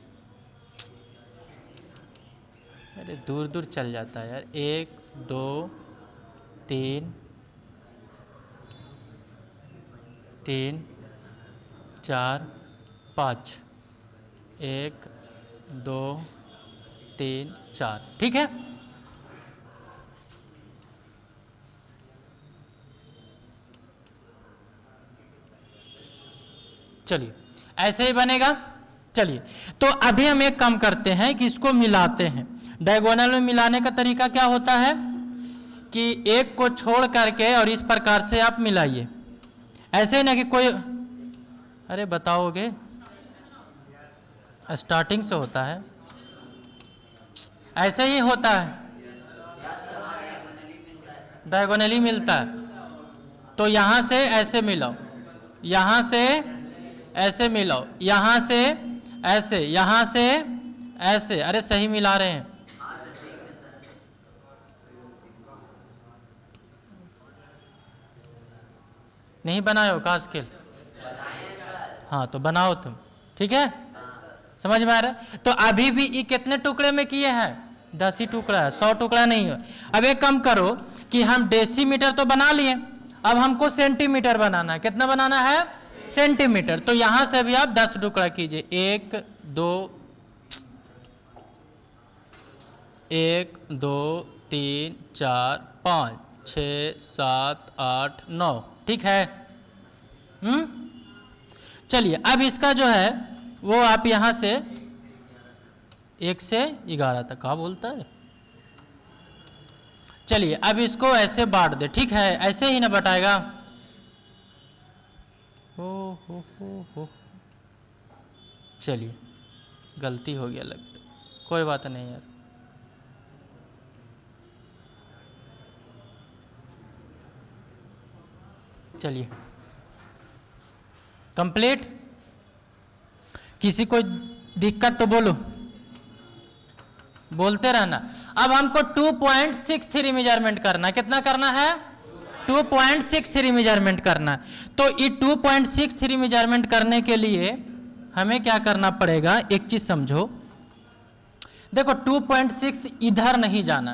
अरे दूर दूर चल जाता है यार। 1 2 3 3 4 5, 1 2 3 4, ठीक है। चलिए ऐसे ही बनेगा। चलिए तो अभी हम एक काम करते हैं कि इसको मिलाते हैं। डायगोनल में मिलाने का तरीका क्या होता है कि एक को छोड़ करके और इस प्रकार से आप मिलाइए, ऐसे ना कि कोई, अरे बताओगे, स्टार्टिंग से होता है, ऐसे ही होता है, डायगोनली मिलता है। तो यहाँ से ऐसे मिलाओ, यहाँ से ऐसे मिलाओ, यहाँ से ऐसे, यहाँ से ऐसे, अरे सही मिला रहे हैं। नहीं बनाए हो का स्केल? हाँ तो बनाओ तुम, ठीक है, समझ में आ रहा है। तो अभी भी ये कितने टुकड़े में किए हैं, 10 ही टुकड़ा है, 100 टुकड़ा नहीं है। अब एक काम करो कि हम डेसीमीटर तो बना लिए, अब हमको सेंटीमीटर बनाना है। कितना बनाना है, सेंटीमीटर। तो यहां से भी आप 10 टुकड़ा कीजिए, 1 2 1 2 3 4 5 6 7 8 9, ठीक है। चलिए अब इसका जो है वो आप यहां से 1 से 11 तक का बोलता है। चलिए अब इसको ऐसे बांट दे, ठीक है, ऐसे ही ना बटाएगा। हो चलिए गलती हो गया लगता, कोई बात नहीं यार। चलिए कंप्लीट। किसी को दिक्कत तो बोलो, बोलते रहना। अब हमको 2.63 मेजरमेंट करना, कितना करना है, 2.63 मेजरमेंट करना। तो ये 2.63 मेजरमेंट करने के लिए हमें क्या करना पड़ेगा, एक चीज समझो। देखो 2.6 इधर नहीं जाना।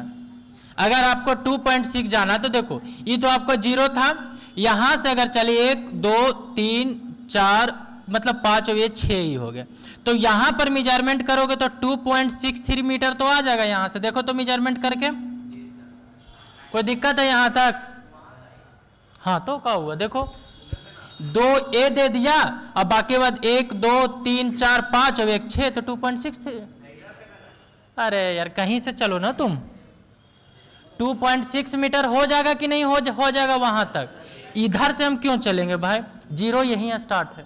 अगर आपको 2.6 जाना तो देखो ये तो आपको 0 था, यहां से अगर चले 1 2 3 4 मतलब 5 और ये 6 ही हो गया। तो यहां पर मेजरमेंट करोगे तो 2.63 मीटर तो आ जाएगा। यहां से देखो तो मेजरमेंट करके, कोई दिक्कत है यहां तक? हाँ तो क्या हुआ, देखो 2 ए दे दिया और बाकी बाद 1 2 3 4 5 और 1 6, तो 2.63। अरे यार कहीं से चलो ना तुम, 2.6 मीटर हो जाएगा कि नहीं हो जाएगा वहां तक। इधर से हम क्यों चलेंगे भाई, 0 यहीं स्टार्ट है।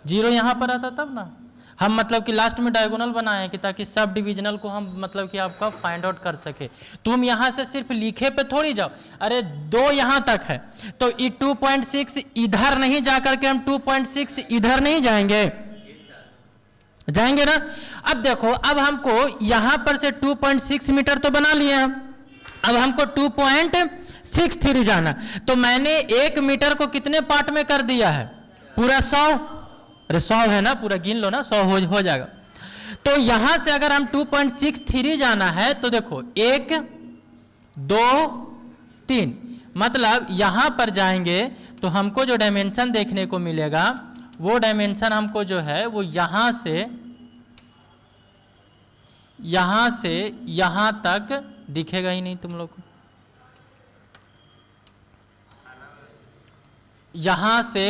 0 यहां पर आता तब ना हम मतलब कि लास्ट में डायगोनल बनाए हैं कि ताकि सब डिविजनल को हम मतलब कि आपका फाइंड आउट कर सके। तुम यहां से सिर्फ लिखे पे थोड़ी जाओ, अरे 2 यहां तक है तो ये 2.6 इधर नहीं जाकर के हम 2.6 इधर नहीं जाएंगे, जाएंगे ना। अब देखो अब हमको यहां पर से 2.6 मीटर तो बना लिए हम, अब हमको 2.63 जाना। तो मैंने 1 मीटर को कितने पार्ट में कर दिया है, पूरा 100। अरे 100 है ना, पूरा गिन लो ना, 100 हो जाएगा। तो यहां से अगर हम 2.63 जाना है तो देखो 1 2 3, मतलब यहां पर जाएंगे तो हमको जो डायमेंशन देखने को मिलेगा वो डायमेंशन हमको जो है वो यहाँ से यहाँ तक दिखेगा ही नहीं तुम लोग को। यहाँ से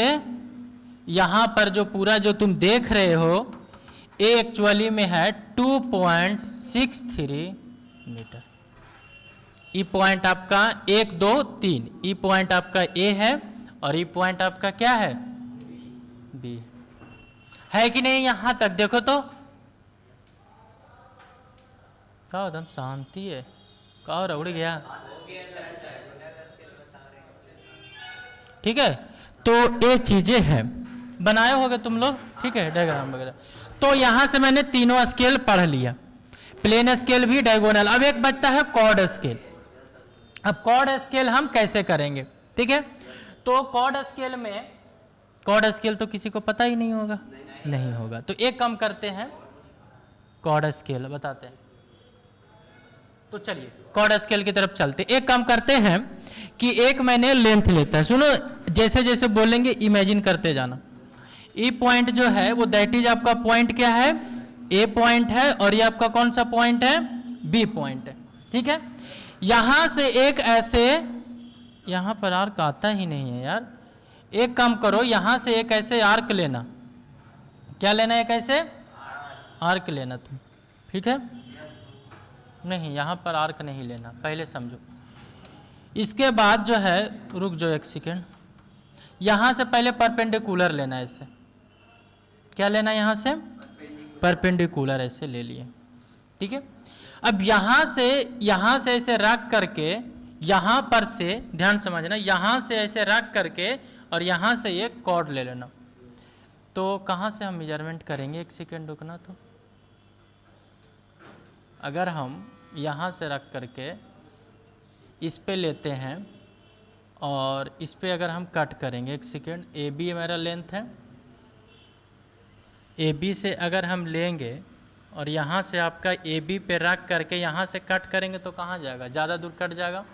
यहाँ पर जो पूरा जो तुम देख रहे हो ए एक्चुअली में है 2.63 मीटर। ई पॉइंट आपका 1 2 3, ई पॉइंट आपका ए है और ई पॉइंट आपका क्या है बी है कि नहीं। यहां तक देखो तो क्या एकदम शांति है, क्या उड़ गया। ठीक है, तो ये चीजें हैं बनाए होगे तुम लोग, ठीक है, डायग्राम वगैरह। तो यहां से मैंने तीनों स्केल पढ़ लिया, प्लेन स्केल भी, डायगोनल। अब एक बचता है कॉर्ड स्केल। अब कॉर्ड स्केल हम कैसे करेंगे, ठीक है। तो कॉर्ड स्केल में, कॉर्ड स्केल तो किसी को पता ही नहीं होगा, नहीं होगा। तो एक काम करते हैं, कॉर्ड स्केल बताते हैं। तो चलिए कॉर्ड स्केल की तरफ चलते। एक काम करते हैं कि एक मैंने लेंथ लेता है, सुनो जैसे जैसे बोलेंगे इमेजिन करते जाना। ई पॉइंट जो है वो दैट इज आपका पॉइंट क्या है, ए पॉइंट है, और ये आपका कौन सा पॉइंट है, बी पॉइंट है, ठीक है। यहां से एक ऐसे, यहां पर आर्क आता ही नहीं है यार। एक काम करो, यहां से एक ऐसे आर्क लेना, क्या लेना है, एक ऐसे आर्क लेना तुम, ठीक है। नहीं यहां पर आर्क नहीं लेना, पहले समझो। इसके बाद जो है, रुक जाओ एक सेकेंड, यहां से पहले परपेंडिकुलर लेना है। इससे क्या लेना है, यहां से परपेंडिकुलर ऐसे ले लिए, ठीक है। अब यहां से ऐसे रख करके, यहां पर से ध्यान समझना, यहां से ऐसे रख करके और यहां से ये कॉर्ड ले लेना। तो कहां से हम मेजरमेंट करेंगे, एक सेकेंड रुकना। तो अगर हम यहां से रख करके इस पे लेते हैं और इस पे अगर हम कट करेंगे, एक सेकेंड, ए बी मेरा लेंथ है, ए बी से अगर हम लेंगे और यहाँ से आपका ए बी पे रख करके यहाँ से कट करेंगे तो कहाँ जाएगा, ज़्यादा दूर कट जाएगा।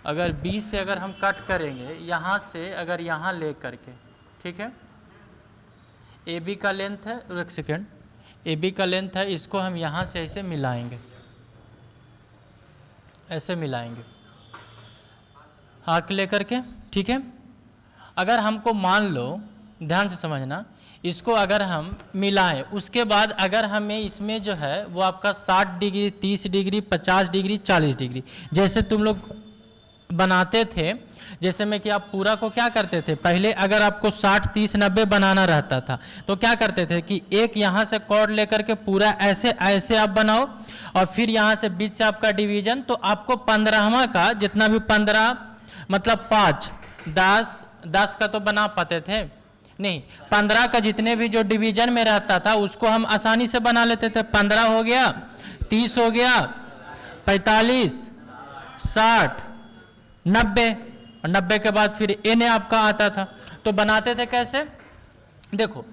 अगर बी से अगर हम कट करेंगे यहाँ से, अगर यहाँ ले करके, ठीक है, ए बी का लेंथ है, एक सेकेंड, ए बी का लेंथ है, इसको हम यहाँ से ऐसे मिलाएंगे, ऐसे मिलाएंगे आर्क लेकर के, ठीक है। अगर हमको मान लो, ध्यान से समझना, इसको अगर हम मिलाएं, उसके बाद अगर हमें इसमें जो है वो आपका 60 डिग्री, 30 डिग्री, 50 डिग्री, 40 डिग्री जैसे तुम लोग बनाते थे, जैसे में कि आप पूरा को क्या करते थे, पहले अगर आपको 60 30 90 बनाना रहता था तो क्या करते थे कि एक यहाँ से कॉर्ड लेकर के पूरा ऐसे ऐसे आप बनाओ और फिर यहाँ से बीच से आपका डिवीजन, तो आपको 15वां का जितना भी 15 मतलब 5 10 का तो बना पाते थे नहीं, 15 का जितने भी जो डिवीजन में रहता था उसको हम आसानी से बना लेते थे। 15 हो गया, 30 हो गया, 45 60 90, और 90 के बाद फिर एन आपका आता था। तो बनाते थे कैसे, देखो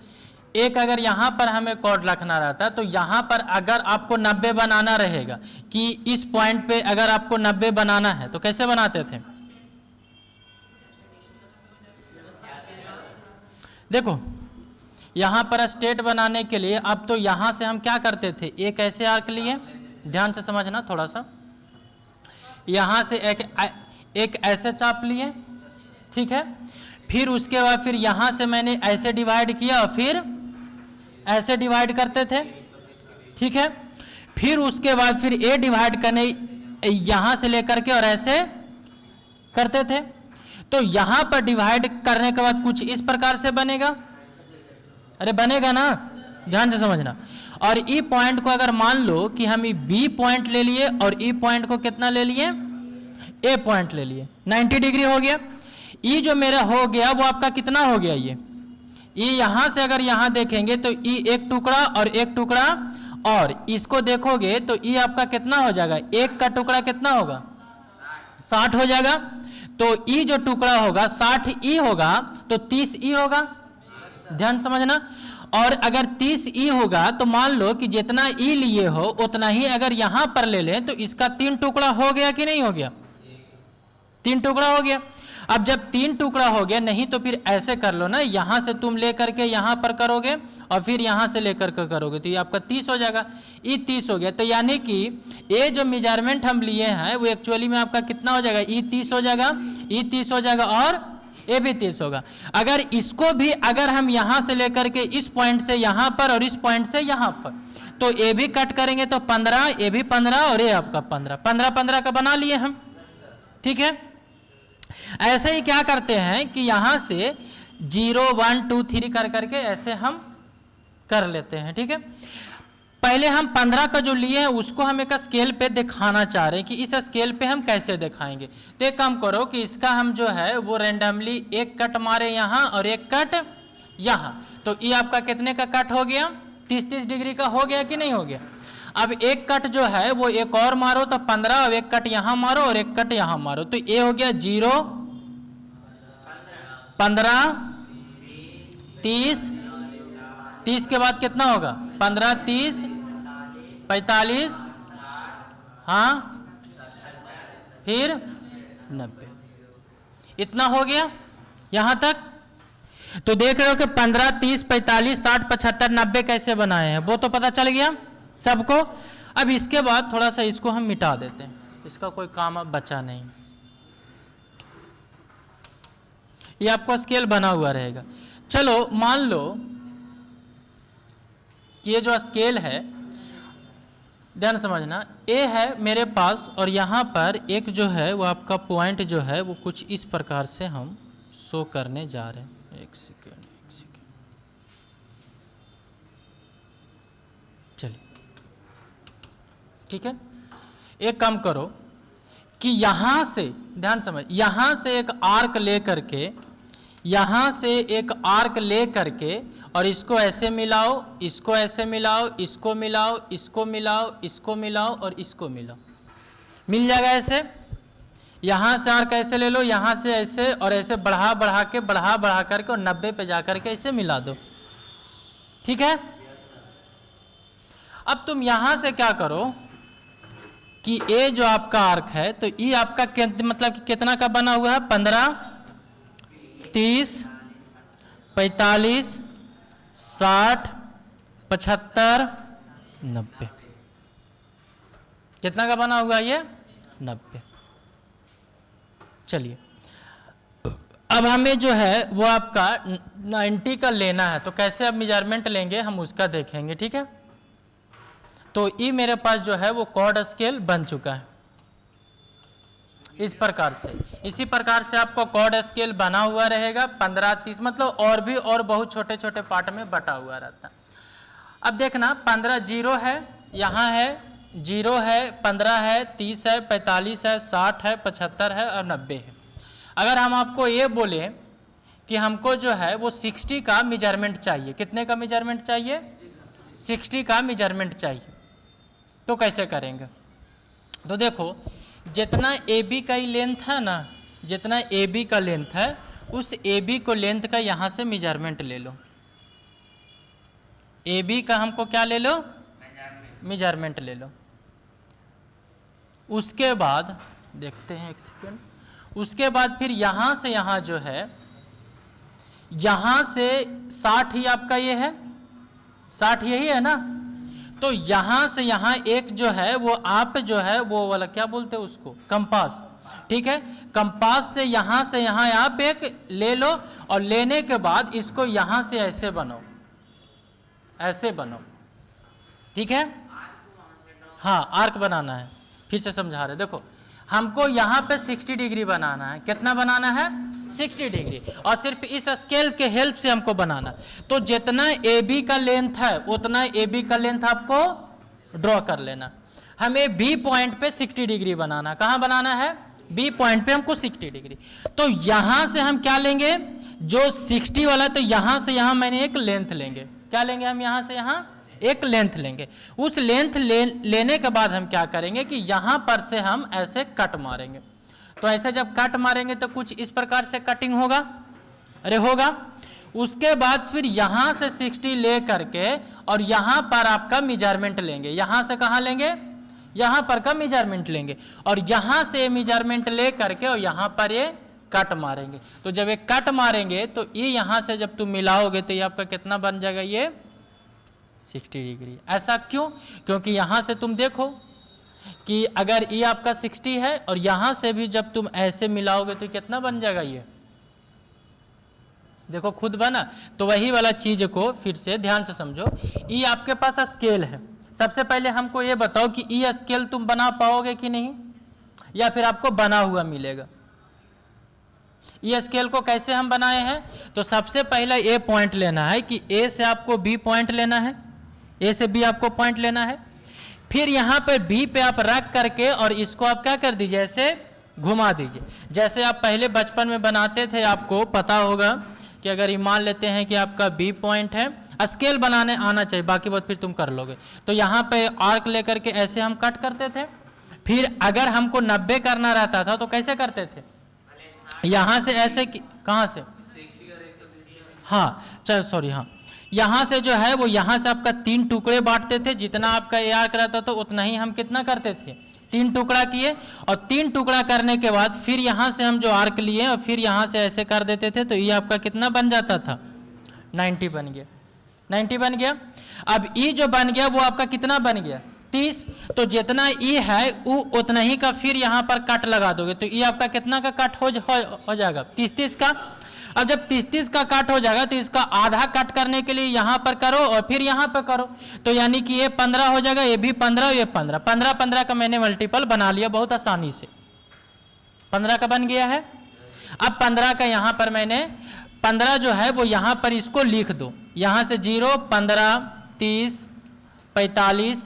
एक अगर यहाँ पर हमें कॉर्ड रखना रहता तो यहाँ पर अगर आपको 90 बनाना रहेगा कि इस पॉइंट पे अगर आपको 90 बनाना है तो कैसे बनाते थे, देखो यहाँ पर स्ट्रेट बनाने के लिए अब तो यहाँ से हम क्या करते थे, एक ऐसे आर्क लिए, ध्यान से समझना थोड़ा सा, यहाँ से एक ऐसे चाप लिए, ठीक है। फिर उसके बाद फिर यहाँ से मैंने ऐसे डिवाइड किया और फिर ऐसे डिवाइड करते थे, ठीक है। फिर उसके बाद फिर ए डिवाइड करने यहाँ से लेकर के और ऐसे करते थे। तो यहाँ पर डिवाइड करने के बाद कुछ इस प्रकार से बनेगा, अरे बनेगा ना, ध्यान से समझना। और ई पॉइंट को अगर मान लो कि हम बी पॉइंट ले लिए और ई पॉइंट को कितना ले लिए, ए पॉइंट ले लिए, 90 डिग्री हो गया। ई जो मेरा हो गया वो आपका कितना हो गया, ये ई यहाँ से अगर यहाँ देखेंगे तो ई एक टुकड़ा और एक टुकड़ा, और इसको देखोगे तो ई आपका कितना हो जाएगा, एक का टुकड़ा कितना होगा 60 हो जाएगा। तो ई जो टुकड़ा होगा 60 ई होगा तो 30 ई होगा, ध्यान समझना। और अगर 30 ई होगा तो मान लो कि जितना ई लिए हो उतना ही अगर यहां पर ले लें तो इसका 3 टुकड़ा हो गया कि नहीं हो गया, 3 टुकड़ा हो गया। अब जब 3 टुकड़ा हो गया, नहीं तो फिर ऐसे कर लो ना, यहां से तुम लेकर के यहां पर करोगे और फिर यहां से लेकर के करोगे तो ये आपका 30 हो जाएगा, ई 30 हो गया। तो यानी कि ये जो मेजरमेंट हम लिए हैं वो एक्चुअली में आपका कितना हो जाएगा, ई 30 हो जाएगा, ई 30 हो जाएगा और ये भी 30 होगा। अगर इसको भी अगर हम यहां से लेकर के इस पॉइंट से यहां पर और इस पॉइंट से यहां पर, तो ये भी कट करेंगे तो 15, ये भी 15 और ये आपका 15, 15 15 का बना लिए हम, ठीक है। ऐसे ही क्या करते हैं कि यहां से 0 1 2 3 कर करके ऐसे हम कर लेते हैं, ठीक है। पहले हम 15 का जो लिए हैं उसको हम एक स्केल पे दिखाना चाह रहे हैं कि इस स्केल पे हम कैसे दिखाएंगे। तो एक काम करो कि इसका हम जो है वो रेंडमली एक कट मारे यहाँ और एक कट यहाँ, तो ये आपका कितने का कट हो गया, 30-30 डिग्री का हो गया कि नहीं हो गया। अब एक कट जो है वो एक और मारो तो 15, और एक कट यहाँ मारो और एक कट यहाँ मारो, तो ये हो गया 0 15 30, 30 के बाद कितना होगा 15 30 45, हाँ फिर 90, इतना हो गया यहां तक। तो देख रहे हो कि 15 30 45 60 75 90 कैसे बनाए हैं, वो तो पता चल गया सबको। अब इसके बाद थोड़ा सा इसको हम मिटा देते हैं, इसका कोई काम अब बचा नहीं, ये आपका स्केल बना हुआ रहेगा। चलो मान लो कि ये जो स्केल है, ध्यान समझना, ए है मेरे पास और यहाँ पर एक जो है वो आपका पॉइंट जो है वो कुछ इस प्रकार से हम शो करने जा रहे हैं। एक सेकेंड चलिए, ठीक है। एक काम करो कि यहाँ से, ध्यान समझ, यहाँ से एक आर्क ले करके, यहाँ से एक आर्क ले करके और इसको ऐसे मिलाओ, इसको ऐसे मिलाओ, इसको मिलाओ, इसको मिलाओ, इसको मिलाओ और इसको मिलाओ, मिल जाएगा ऐसे। यहाँ से आर्क ऐसे ले लो, यहाँ से ऐसे और ऐसे बढ़ा बढ़ा करके और 90 पे जा करके ऐसे मिला दो, ठीक है। अब तुम यहाँ से क्या करो कि ये जो आपका आर्क है तो ये आपका मतलब कि कितना का बना हुआ है, 15 30 45 60 75 90, कितना का बना हुआ ये 90। चलिए अब हमें जो है वो आपका 90 का लेना है, तो कैसे अब मेजरमेंट लेंगे हम उसका देखेंगे, ठीक है। तो ये मेरे पास जो है वो कॉर्ड स्केल बन चुका है इस प्रकार से। इसी प्रकार से आपको कॉर्ड स्केल बना हुआ रहेगा 15 30, मतलब और भी और बहुत छोटे छोटे पार्ट में बटा हुआ रहता है। अब देखना 15 0 है, यहाँ है 0 है, 15 है, 30 है, 45 है, 60 है, 75 है और 90 है। अगर हम आपको ये बोले कि हमको जो है वो 60 का मेजरमेंट चाहिए, कितने का मेजरमेंट चाहिए, 60 का मेजरमेंट चाहिए, तो कैसे करेंगे। तो देखो जितना ए बी का ही लेंथ है ना, जितना ए बी का लेंथ है उस ए बी को लेंथ का यहाँ से मेजरमेंट ले लो। ए बी का हमको क्या ले लो, मेजरमेंट ले लो। उसके बाद देखते हैं एक सेकेंड, उसके बाद फिर यहाँ से यहाँ जो है, यहाँ से 60 ही आपका ये है, 60 यही है ना, तो यहाँ से यहाँ एक जो है वो आप जो है वो वाला क्या बोलते हैं उसको, कंपास, ठीक है। कंपास से यहाँ आप एक ले लो और लेने के बाद इसको यहाँ से ऐसे बनाओ, ऐसे बनाओ, ठीक है। हाँ आर्क बनाना है, फिर से समझा रहे, देखो हमको यहाँ पे 60 डिग्री बनाना है, कितना बनाना है 60 डिग्री, और सिर्फ इस स्केल के हेल्प से हमको बनाना। तो जितना ए बी का लेंथ है उतना ए बी का लेंथ आपको ड्रॉ कर लेना। हमें बी पॉइंट पे 60 डिग्री बनाना, कहाँ बनाना है, बी पॉइंट पे हमको 60 डिग्री। तो यहाँ से हम क्या लेंगे, जो 60 वाला, तो यहाँ से यहाँ मैंने एक लेंथ लेंगे, क्या लेंगे हम, यहाँ से यहाँ एक लेंथ लेंगे। उस लेंथ लेने के बाद हम क्या करेंगे कि यहाँ पर से हम ऐसे कट मारेंगे। तो ऐसे जब कट मारेंगे तो कुछ इस प्रकार से कटिंग होगा, अरे होगा। उसके बाद फिर यहाँ से 60 ले करके और यहाँ पर आपका मेजरमेंट लेंगे, यहाँ से कहाँ लेंगे, यहाँ पर का मेजरमेंट लेंगे और यहाँ से मेजरमेंट ले करके और यहाँ पर ये कट मारेंगे। तो जब एक कट मारेंगे तो ये यहाँ से जब तुम मिलाओगे तो ये आपका कितना बन जाएगा, ये 60 डिग्री। ऐसा क्यों? क्योंकि यहाँ से तुम देखो कि अगर ये आपका 60 है और यहाँ से भी जब तुम ऐसे मिलाओगे तो कितना बन जाएगा, ये देखो खुद बना। तो वही वाला चीज को फिर से ध्यान से समझो। ये आपके पास स्केल है। सबसे पहले हमको ये बताओ कि ये स्केल तुम बना पाओगे कि नहीं, या फिर आपको बना हुआ मिलेगा। ये स्केल को कैसे हम बनाए हैं? तो सबसे पहले ए पॉइंट लेना है कि ए से आपको बी पॉइंट लेना है, ए से बी आपको पॉइंट लेना है। फिर यहाँ पर बी पे आप रख करके और इसको आप क्या कर दीजिए, ऐसे घुमा दीजिए। जैसे आप पहले बचपन में बनाते थे, आपको पता होगा कि अगर ये मान लेते हैं कि आपका बी पॉइंट है, स्केल बनाने आना चाहिए, बाकी बात फिर तुम कर लोगे। तो यहाँ पे आर्क लेकर के ऐसे हम कट करते थे। फिर अगर हमको 90 करना रहता था तो कैसे करते थे, यहाँ से ऐसे, कहाँ से, हाँ चल सॉरी, हाँ यहाँ से जो है वो यहाँ से आपका 3 टुकड़े बांटते थे। जितना आपका ये आर्क रहता था उतना ही हम कितना करते थे, 3 टुकड़ा किए। और 3 टुकड़ा करने के बाद फिर यहाँ से हम जो आर्क लिए और फिर यहाँ से ऐसे कर देते थे, तो ये आपका कितना बन जाता था, 90 बन गया, 90 बन गया। अब ई जो बन गया वो आपका कितना बन गया, 30। तो जितना ई है वो उतना ही का फिर यहाँ पर कट लगा दोगे, तो ये आपका कितना का कट हो जाएगा, 30 का। अब जब 30 का कट हो जाएगा तो इसका आधा कट करने के लिए यहाँ पर करो और फिर यहाँ पर करो, तो यानी कि ये 15 हो जाएगा, ये भी 15, ये 15, 15 15 का मैंने मल्टीपल बना लिया बहुत आसानी से, 15 का बन गया है। अब 15 का यहाँ पर मैंने 15 जो है वो यहाँ पर इसको लिख दो, यहाँ से 0, 15, 30, 45,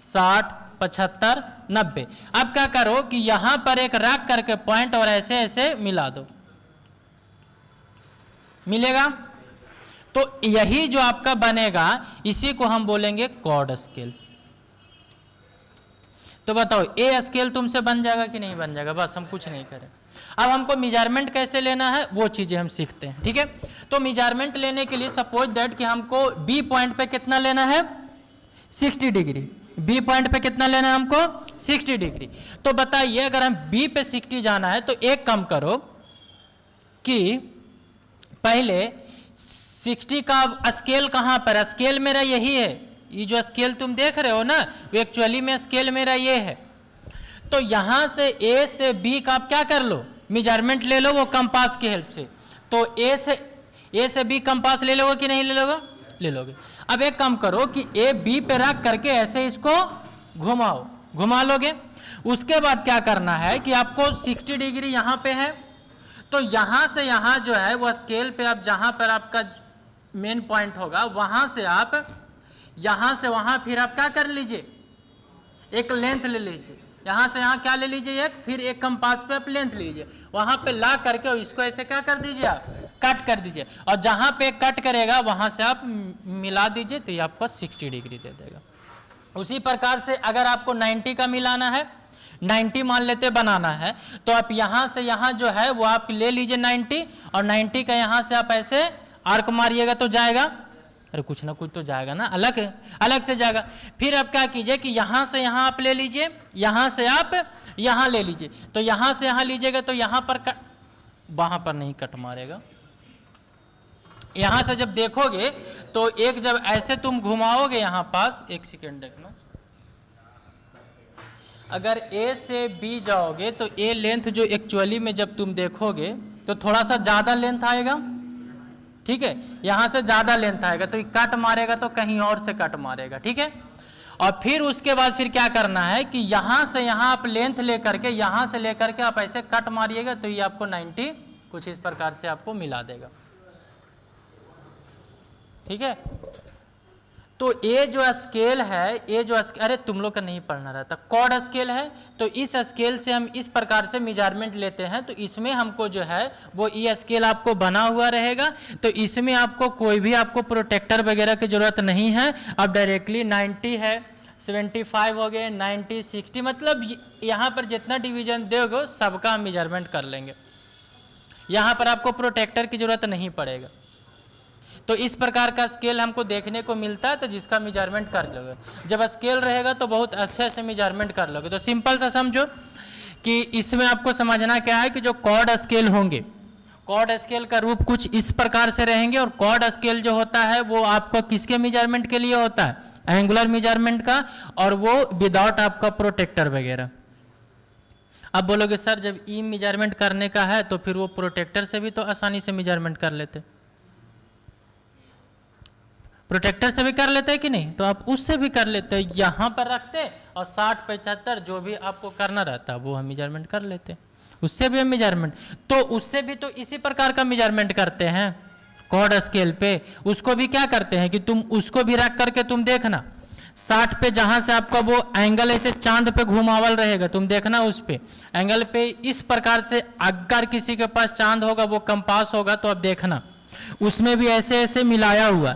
60, 75, 90। अब क्या करो कि यहाँ पर एक रख करके पॉइंट और ऐसे ऐसे मिला दो, मिलेगा। तो यही जो आपका बनेगा इसी को हम बोलेंगे कॉर्ड स्केल। तो बताओ ए स्केल तुमसे बन जाएगा कि नहीं बन जाएगा, बस हम कुछ नहीं करें। अब हमको मेजरमेंट कैसे लेना है वो चीजें हम सीखते हैं, ठीक है। तो मेजरमेंट लेने के लिए सपोज दैट कि हमको बी पॉइंट पे कितना लेना है, 60 डिग्री। बी पॉइंट पे कितना लेना है हमको, 60 डिग्री। तो बताइए अगर हम बी पे 60 जाना है तो एक काम करो कि पहले 60 का स्केल कहाँ पर, स्केल मेरा यही है, ये जो स्केल तुम देख रहे हो ना वो एक्चुअली में स्केल मेरा ये है। तो यहां से ए से बी का आप क्या कर लो, मेजरमेंट ले लो वो कंपास की हेल्प से। तो ए से बी कंपास ले लोगे कि नहीं ले लोगे, ले लोगे। अब एक काम करो कि ए बी पे रख करके ऐसे इसको घुमाओ, घुमा लोगे। उसके बाद क्या करना है कि आपको 60 डिग्री यहां पे है, तो यहां से यहां जो है वो स्केल पे आप जहां पर आपका मेन पॉइंट होगा वहां से आप यहां से वहां फिर आप क्या कर लीजिए, एक लेंथ ले लीजिए। यहां से यहां क्या ले लीजिए एक, फिर एक कंपास पे आप लेंथ लीजिए, वहां पे ला करके इसको ऐसे क्या कर दीजिए, आप कट कर दीजिए। और जहां पे कट करेगा वहां से आप मिला दीजिए, तो ये आपको 60 डिग्री दे देगा। उसी प्रकार से अगर आपको 90 का मिलाना है, 90 मान लेते बनाना है, तो आप यहां से यहां जो है वो आप ले लीजिए 90, और 90 का यहां से आप ऐसे आर्क मारिएगा तो जाएगा, अरे कुछ ना कुछ तो जाएगा ना, अलग अलग से जाएगा। फिर आप क्या कीजिए कि यहां से यहां आप ले लीजिए, यहां से आप यहां ले लीजिए। तो यहां से यहां लीजिएगा तो यहां पर कट, वहां पर नहीं कट मारेगा। यहां से जब देखोगे तो एक जब ऐसे तुम घुमाओगे यहां पास, एक सेकेंड देखना, अगर ए से बी जाओगे तो ए लेंथ जो एक्चुअली में जब तुम देखोगे तो थोड़ा सा ज्यादा लेंथ आएगा, ठीक है, यहां से ज्यादा लेंथ आएगा, तो कट मारेगा तो कहीं और से कट मारेगा, ठीक है। और फिर उसके बाद फिर क्या करना है कि यहां से यहां आप लेंथ लेकर के, यहां से लेकर के आप ऐसे कट मारिएगा तो ये आपको 90 कुछ इस प्रकार से आपको मिला देगा, ठीक है। तो ये जो स्केल है, ये जो अरे तुम लोग का नहीं पढ़ना रहता, कॉर्ड स्केल है। तो इस स्केल से हम इस प्रकार से मेजरमेंट लेते हैं। तो इसमें हमको जो है वो ये स्केल आपको बना हुआ रहेगा, तो इसमें आपको कोई भी आपको प्रोटेक्टर वगैरह की जरूरत नहीं है। अब डायरेक्टली 90 है, 75 हो गए, 90, 60, मतलब यहाँ पर जितना डिवीजन दोगे सबका हम मेजरमेंट कर लेंगे। यहाँ पर आपको प्रोटेक्टर की जरूरत नहीं पड़ेगा। तो इस प्रकार का स्केल हमको देखने को मिलता है, तो जिसका मेजरमेंट कर लोगे। जब स्केल रहेगा तो बहुत अच्छे से मेजरमेंट कर लोगे। तो सिंपल सा समझो कि इसमें आपको समझना क्या है कि जो कॉर्ड स्केल होंगे, कॉर्ड स्केल का रूप कुछ इस प्रकार से रहेंगे, और कॉर्ड स्केल जो होता है वो आपको किसके मेजरमेंट के लिए होता है? एंगुलर मेजरमेंट का, और वो विदाउट आपका प्रोटेक्टर वगैरह। अब बोलोगे सर जब ई मेजरमेंट करने का है तो फिर वो प्रोटेक्टर से भी तो आसानी से मेजरमेंट कर लेते, प्रोटेक्टर से भी कर लेते हैं कि नहीं? तो आप उससे भी कर लेते, यहाँ पर रखते और 60-75 जो भी आपको करना रहता है वो हम मेजरमेंट कर लेते, उससे भी हम मेजरमेंट, तो उससे भी तो इसी प्रकार का मेजरमेंट करते हैं कॉर्ड स्केल पे। उसको भी क्या करते हैं कि तुम उसको भी रख करके तुम देखना 60 पे, जहां से आपका वो एंगल ऐसे चांद पे घुमावल रहेगा, तुम देखना उस पे एंगल पे इस प्रकार से, अगर किसी के पास चांद होगा वो कंपास होगा तो आप देखना उसमें भी ऐसे ऐसे मिलाया हुआ,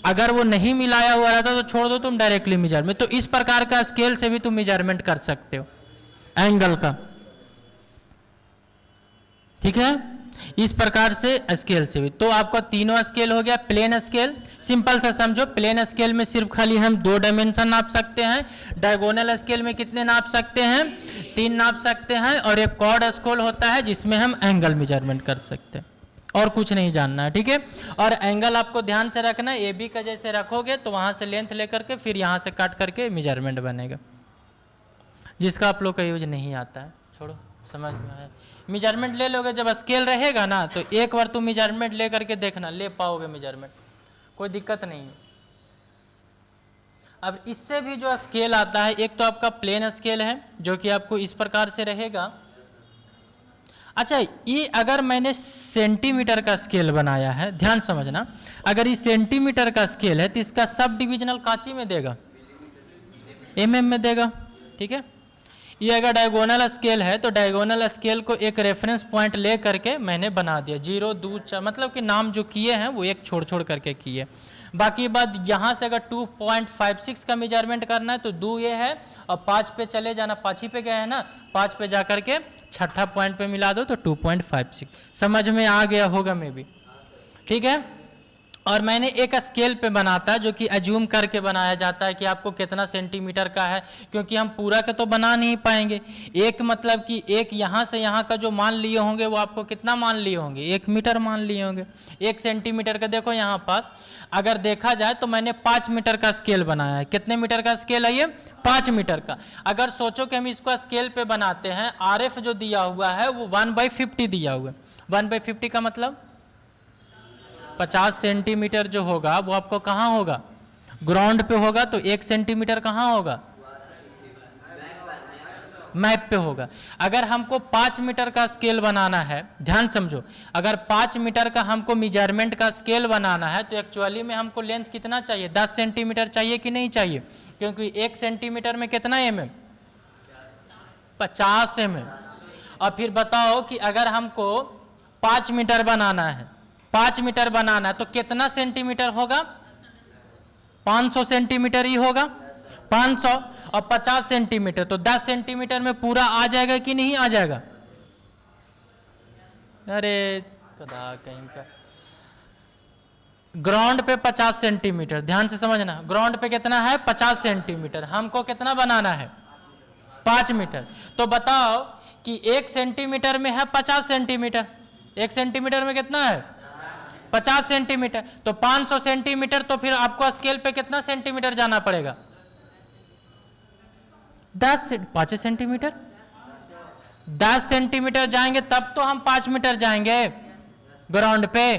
अगर वो नहीं मिलाया हुआ रहता तो छोड़ दो तुम डायरेक्टली मेजरमेंट। तो इस प्रकार का स्केल से भी तुम मेजरमेंट कर सकते हो एंगल का, ठीक है? इस प्रकार से स्केल से भी। तो आपका तीनों स्केल हो गया। प्लेन स्केल सिंपल सा समझो, प्लेन स्केल में सिर्फ खाली हम 2 डायमेंशन नाप सकते हैं, डायगोनल स्केल में कितने नाप सकते हैं? 3 नाप सकते हैं, और एक कॉर्ड स्केल होता है जिसमें हम एंगल मेजरमेंट कर सकते हैं, और कुछ नहीं जानना है, ठीक है? और एंगल आपको ध्यान से रखना, ए बी का जैसे रखोगे तो वहां से लेंथ लेकर के फिर यहाँ से काट करके मेजरमेंट बनेगा, जिसका आप लोग का यूज नहीं आता है, छोड़ो, समझ में आया? मेजरमेंट ले लोगे, जब स्केल रहेगा ना तो एक बार तुम मेजरमेंट ले करके देखना, ले पाओगे मेजरमेंट, कोई दिक्कत नहीं है। अब इससे भी जो स्केल आता है, एक तो आपका प्लेन स्केल है जो कि आपको इस प्रकार से रहेगा। अच्छा, ये अगर मैंने सेंटीमीटर का स्केल बनाया है, ध्यान समझना, अगर ये सेंटीमीटर का स्केल है तो इसका सब डिविजनल कांची में देगा? एमएम में देगा, ठीक है? ये अगर डायगोनल स्केल है तो डायगोनल स्केल को एक रेफरेंस पॉइंट ले करके मैंने बना दिया, 0, 2, 4, मतलब कि नाम जो किए हैं वो एक छोड़ छोड़ करके किए। बाकी बात यहाँ से अगर 2.56 का मेजरमेंट करना है तो 2 ये है, और 5 पे चले जाना, 5 ही पे गए हैं ना, 5 पे जा करके छठा पॉइंट पे मिला दो तो 2.56। समझ में आ गया होगा मे भी, ठीक है? और मैंने एक स्केल पे बनाता है जो कि अज्यूम करके बनाया जाता है कि आपको कितना सेंटीमीटर का है, क्योंकि हम पूरा के तो बना नहीं पाएंगे। एक मतलब कि एक यहाँ से यहाँ का जो मान लिए होंगे वो आपको कितना मान लिए होंगे? 1 मीटर मान लिए होंगे। 1 सेंटीमीटर का देखो यहाँ पास अगर देखा जाए तो मैंने 5 मीटर का स्केल बनाया है। कितने मीटर का स्केल है ये? 5 मीटर का। अगर सोचो कि हम इसको स्केल पे बनाते हैं, RF जो दिया हुआ है वो 1/50 दिया हुआ है। 1/50 का मतलब 50 सेंटीमीटर जो होगा वो आपको कहाँ होगा? ग्राउंड पे होगा। तो 1 सेंटीमीटर कहाँ होगा? मैप पे होगा। अगर हमको 5 मीटर का स्केल बनाना है, ध्यान समझो, अगर 5 मीटर का हमको मेजरमेंट का स्केल बनाना है तो एक्चुअली में हमको लेंथ कितना चाहिए? 10 सेंटीमीटर चाहिए कि नहीं चाहिए? क्योंकि 1 सेंटीमीटर में कितना mm? 50 mm। और फिर बताओ कि अगर हमको 5 मीटर बनाना है, 5 मीटर बनाना है तो कितना सेंटीमीटर होगा? 500 सेंटीमीटर ही होगा। 500 और 50 सेंटीमीटर तो 10 सेंटीमीटर में पूरा आ जाएगा कि नहीं आ जाएगा? अरे खुदा कहीं का, ग्राउंड पे 50 सेंटीमीटर, ध्यान से समझना, ग्राउंड पे कितना है? 50 सेंटीमीटर। हमको कितना बनाना है? 5 मीटर। तो बताओ कि 1 सेंटीमीटर में है 50 सेंटीमीटर, 1 सेंटीमीटर में कितना है? 50 सेंटीमीटर। तो 500 सेंटीमीटर, तो फिर आपको स्केल पे कितना सेंटीमीटर जाना पड़ेगा? 5 सेंटीमीटर, 10 सेंटीमीटर जाएंगे तब तो हम 5 मीटर जाएंगे ग्राउंड पे।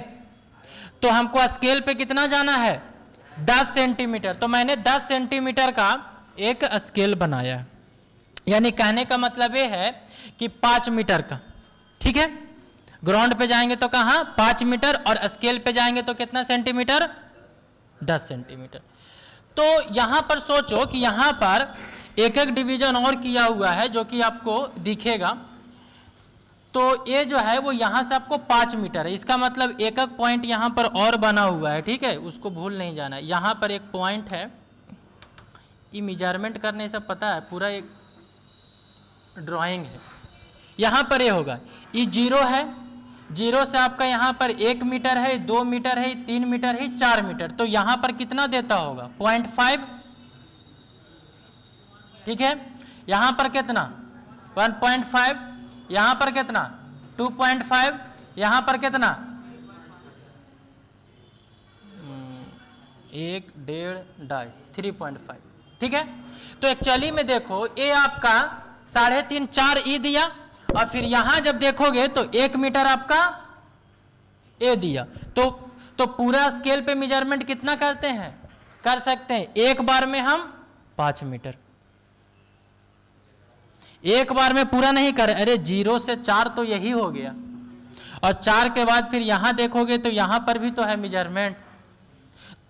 तो हमको स्केल पे कितना जाना है? 10 सेंटीमीटर। तो मैंने 10 सेंटीमीटर का एक स्केल बनाया है, यानी कहने का मतलब ये है कि 5 मीटर का, ठीक है? ग्राउंड पे जाएंगे तो कहाँ? 5 मीटर, और स्केल पे जाएंगे तो कितना सेंटीमीटर? 10 सेंटीमीटर। तो यहां पर सोचो कि यहां पर एक एक डिवीजन और किया हुआ है जो कि आपको दिखेगा। तो ये जो है वो यहां से आपको 5 मीटर है, इसका मतलब एक एक पॉइंट यहां पर और बना हुआ है, ठीक है? उसको भूल नहीं जाना है। यहां पर एक पॉइंट है, ये मेजरमेंट करने से पता है, पूरा एक ड्राइंग है। यहां पर ये होगा, ये 0 है, 0 से आपका यहाँ पर 1 मीटर है, 2 मीटर है, 3 मीटर है, 4 मीटर। तो यहाँ पर कितना देता होगा? 0.5, ठीक है? यहाँ पर कितना? 1.5, यहाँ पर कितना 2.5, यहाँ पर कितना 1, 1.5, 2.5, 3.5, ठीक है। तो एक्चुअली में देखो ये आपका 3.5 4 ई दिया, और फिर यहां जब देखोगे तो 1 मीटर आपका ए दिया। तो पूरा स्केल पे मेजरमेंट कितना करते हैं, कर सकते हैं एक बार में हम 5 मीटर। एक बार में पूरा नहीं कर, अरे 0 से 4 तो यही हो गया, और 4 के बाद फिर यहां देखोगे तो यहां पर भी तो है मेजरमेंट।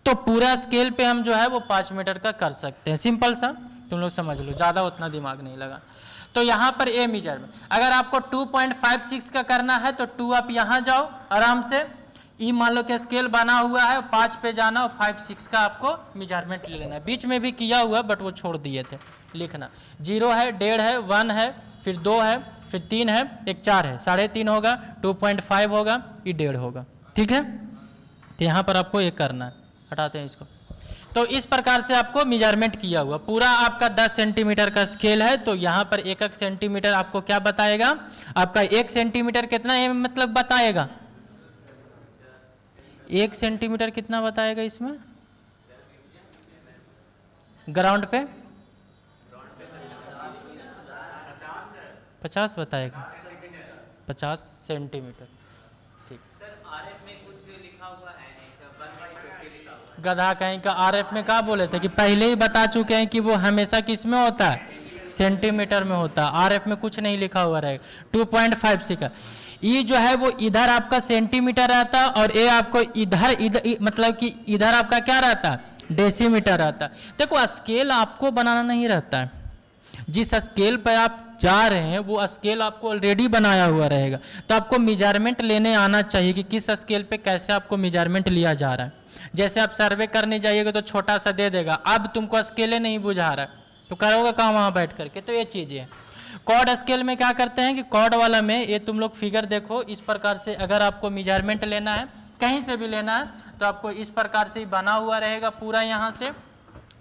तो पूरा स्केल पे हम जो है वो 5 मीटर का कर सकते हैं। सिंपल सा, तुम लोग समझ लो, ज़्यादा उतना दिमाग नहीं लगा। तो यहाँ पर ए मेजरमेंट, अगर आपको 2.56 का करना है तो 2 आप यहाँ जाओ आराम से, ई मान लो कि स्केल बना हुआ है, 5 पे जाना और 5 6 का आपको मेजरमेंट ले लेना है। बीच में भी किया हुआ बट वो छोड़ दिए थे लिखना। 0 है, 1.5 है, 1 है, फिर 2 है, फिर 3 है, एक 4 है, 3.5 होगा, 2.5 होगा, ये 1.5 होगा, ठीक है। तो यहाँ पर आपको एक करना है, हटाते हैं इसको। तो इस प्रकार से आपको मेजरमेंट किया हुआ पूरा आपका 10 सेंटीमीटर का स्केल है। तो यहाँ पर 1 सेंटीमीटर आपको क्या बताएगा, आपका 1 सेंटीमीटर कितना है मतलब बताएगा, 1 सेंटीमीटर कितना बताएगा इसमें, ग्राउंड पे 50 बताएगा, 50 सेंटीमीटर, ठीक। गधा कहीं का, आरएफ में कहा बोले थे कि पहले ही बता चुके हैं कि वो हमेशा किस में होता है, सेंटीमीटर में होता है। आरएफ में कुछ नहीं लिखा हुआ रहेगा। 2.5 का ई जो है वो इधर आपका सेंटीमीटर रहता है, और ए आपको इधर मतलब कि इधर आपका क्या रहता है, डेसीमीटर रहता है। देखो स्केल आपको बनाना नहीं रहता है, जिस स्केल पर आप जा रहे हैं वो स्केल आपको ऑलरेडी बनाया हुआ रहेगा। तो आपको मेजरमेंट लेने आना चाहिए कि किस स्केल पे कैसे आपको मेजरमेंट लिया जा रहा है। जैसे आप सर्वे करने जाइएगा तो छोटा सा दे देगा, अब तुमको स्केले नहीं बुझा रहा है तो करोगे कहाँ वहाँ बैठ करके। तो ये चीज़ें हैं। कॉर्ड स्केल में क्या करते हैं कि कॉर्ड वाला में ये तुम लोग फिगर देखो इस प्रकार से, अगर आपको मेजरमेंट लेना है कहीं से भी लेना है तो आपको इस प्रकार से ही बना हुआ रहेगा पूरा। यहाँ से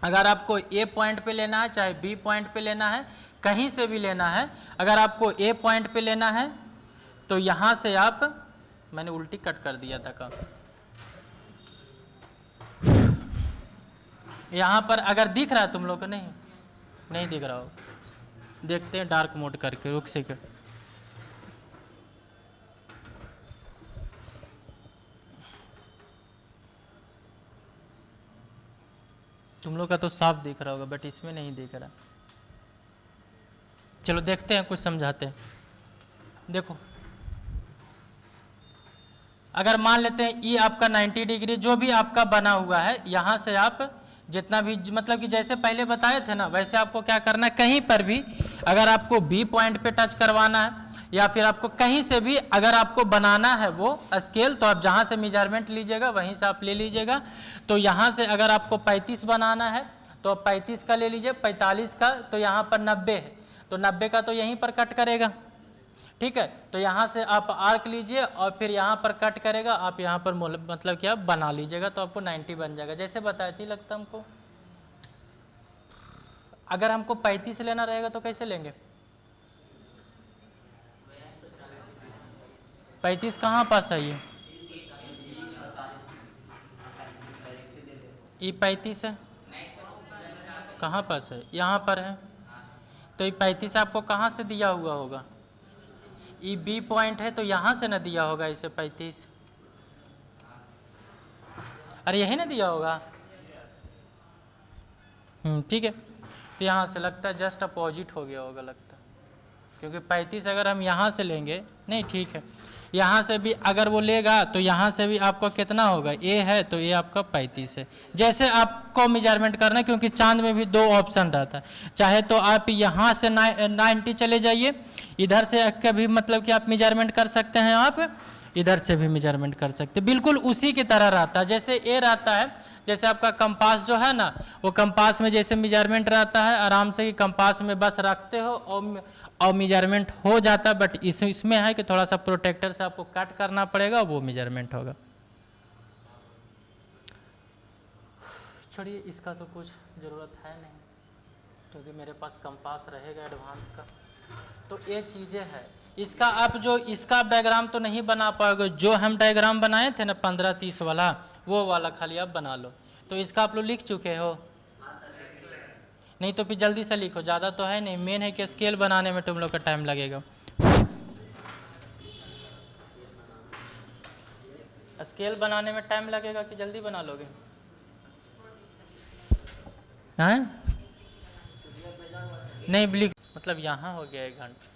अगर आपको ए पॉइंट पे लेना है, चाहे बी पॉइंट पे लेना है, कहीं से भी लेना है, अगर आपको ए पॉइंट पे लेना है तो यहाँ से आप, मैंने उल्टी कट कर दिया था काम, यहाँ पर अगर दिख रहा है तुम लोग को, नहीं दिख रहा हो, देखते हैं डार्क मोड करके, रुक सेकंड। तुम लोग का तो साफ दिख रहा होगा बट इसमें नहीं दिख रहा। चलो देखते हैं, कुछ समझाते हैं। देखो अगर मान लेते हैं ये आपका 90 डिग्री जो भी आपका बना हुआ है, यहाँ से आप जितना भी मतलब कि जैसे पहले बताए थे ना वैसे आपको क्या करना है, कहीं पर भी अगर आपको बी पॉइंट पे टच करवाना है या फिर आपको कहीं से भी अगर आपको बनाना है वो स्केल, तो आप जहाँ से मेजरमेंट लीजिएगा वहीं से आप ले लीजिएगा। तो यहाँ से अगर आपको 35 बनाना है तो 35 का ले लीजिए, 45 का, तो यहाँ पर 90 है तो 90 का तो यहीं पर कट करेगा, ठीक है। तो यहाँ से आप आर्क लीजिए और फिर यहाँ पर कट करेगा, आप यहाँ पर मतलब क्या बना लीजिएगा तो आपको 90 बन जाएगा। जैसे बताया थी लगता हमको, अगर हमको 35 लेना रहेगा तो कैसे लेंगे, 35 कहाँ पास है ये 35 है, कहाँ पास है, यहाँ पर है। तो ये 35 आपको कहाँ से दिया हुआ होगा, ये बी पॉइंट है तो यहाँ से ना दिया होगा इसे 35, अरे यही ना दिया होगा, ठीक है। तो यहाँ से लगता है जस्ट अपोजिट हो गया होगा लगता है, क्योंकि 35 अगर हम यहाँ से लेंगे, नहीं ठीक है, यहाँ से भी अगर वो लेगा तो यहाँ से भी आपको कितना होगा, ए है तो ये आपका 35 है। जैसे आपको मेजरमेंट करना है, क्योंकि चांद में भी 2 ऑप्शन रहता है, चाहे तो आप यहाँ से 90 चले जाइए, इधर से कभी मतलब कि आप मेजरमेंट कर सकते हैं, आप इधर से भी मेजरमेंट कर सकते हैं। बिल्कुल उसी की तरह रहता है जैसे ए रहता है, जैसे आपका कंपास जो है ना, वो कंपास में जैसे मेजरमेंट रहता है आराम से, कि कंपास में बस रखते हो और मेजरमेंट हो जाता है। बट इसमें है कि थोड़ा सा प्रोटेक्टर से आपको कट करना पड़ेगा, वो मेजरमेंट होगा। छोड़िए इसका तो कुछ ज़रूरत है नहीं, क्योंकि मेरे पास कंपास रहेगा एडवांस का। तो ये चीज़ें हैं। इसका आप जो इसका डायग्राम तो नहीं बना पाओगे, जो हम डायग्राम बनाए थे ना 15-30 वाला, वो वाला खाली आप बना लो। तो इसका आप लोग लिख चुके हो? नहीं तो फिर जल्दी से लिखो, ज़्यादा तो है नहीं, मेन है कि स्केल बनाने में तुम लोग का टाइम लगेगा। स्केल बनाने में टाइम लगेगा कि जल्दी बना लोगे? हैं? नहीं लिख, मतलब यहाँ हो गया 1 घंटा।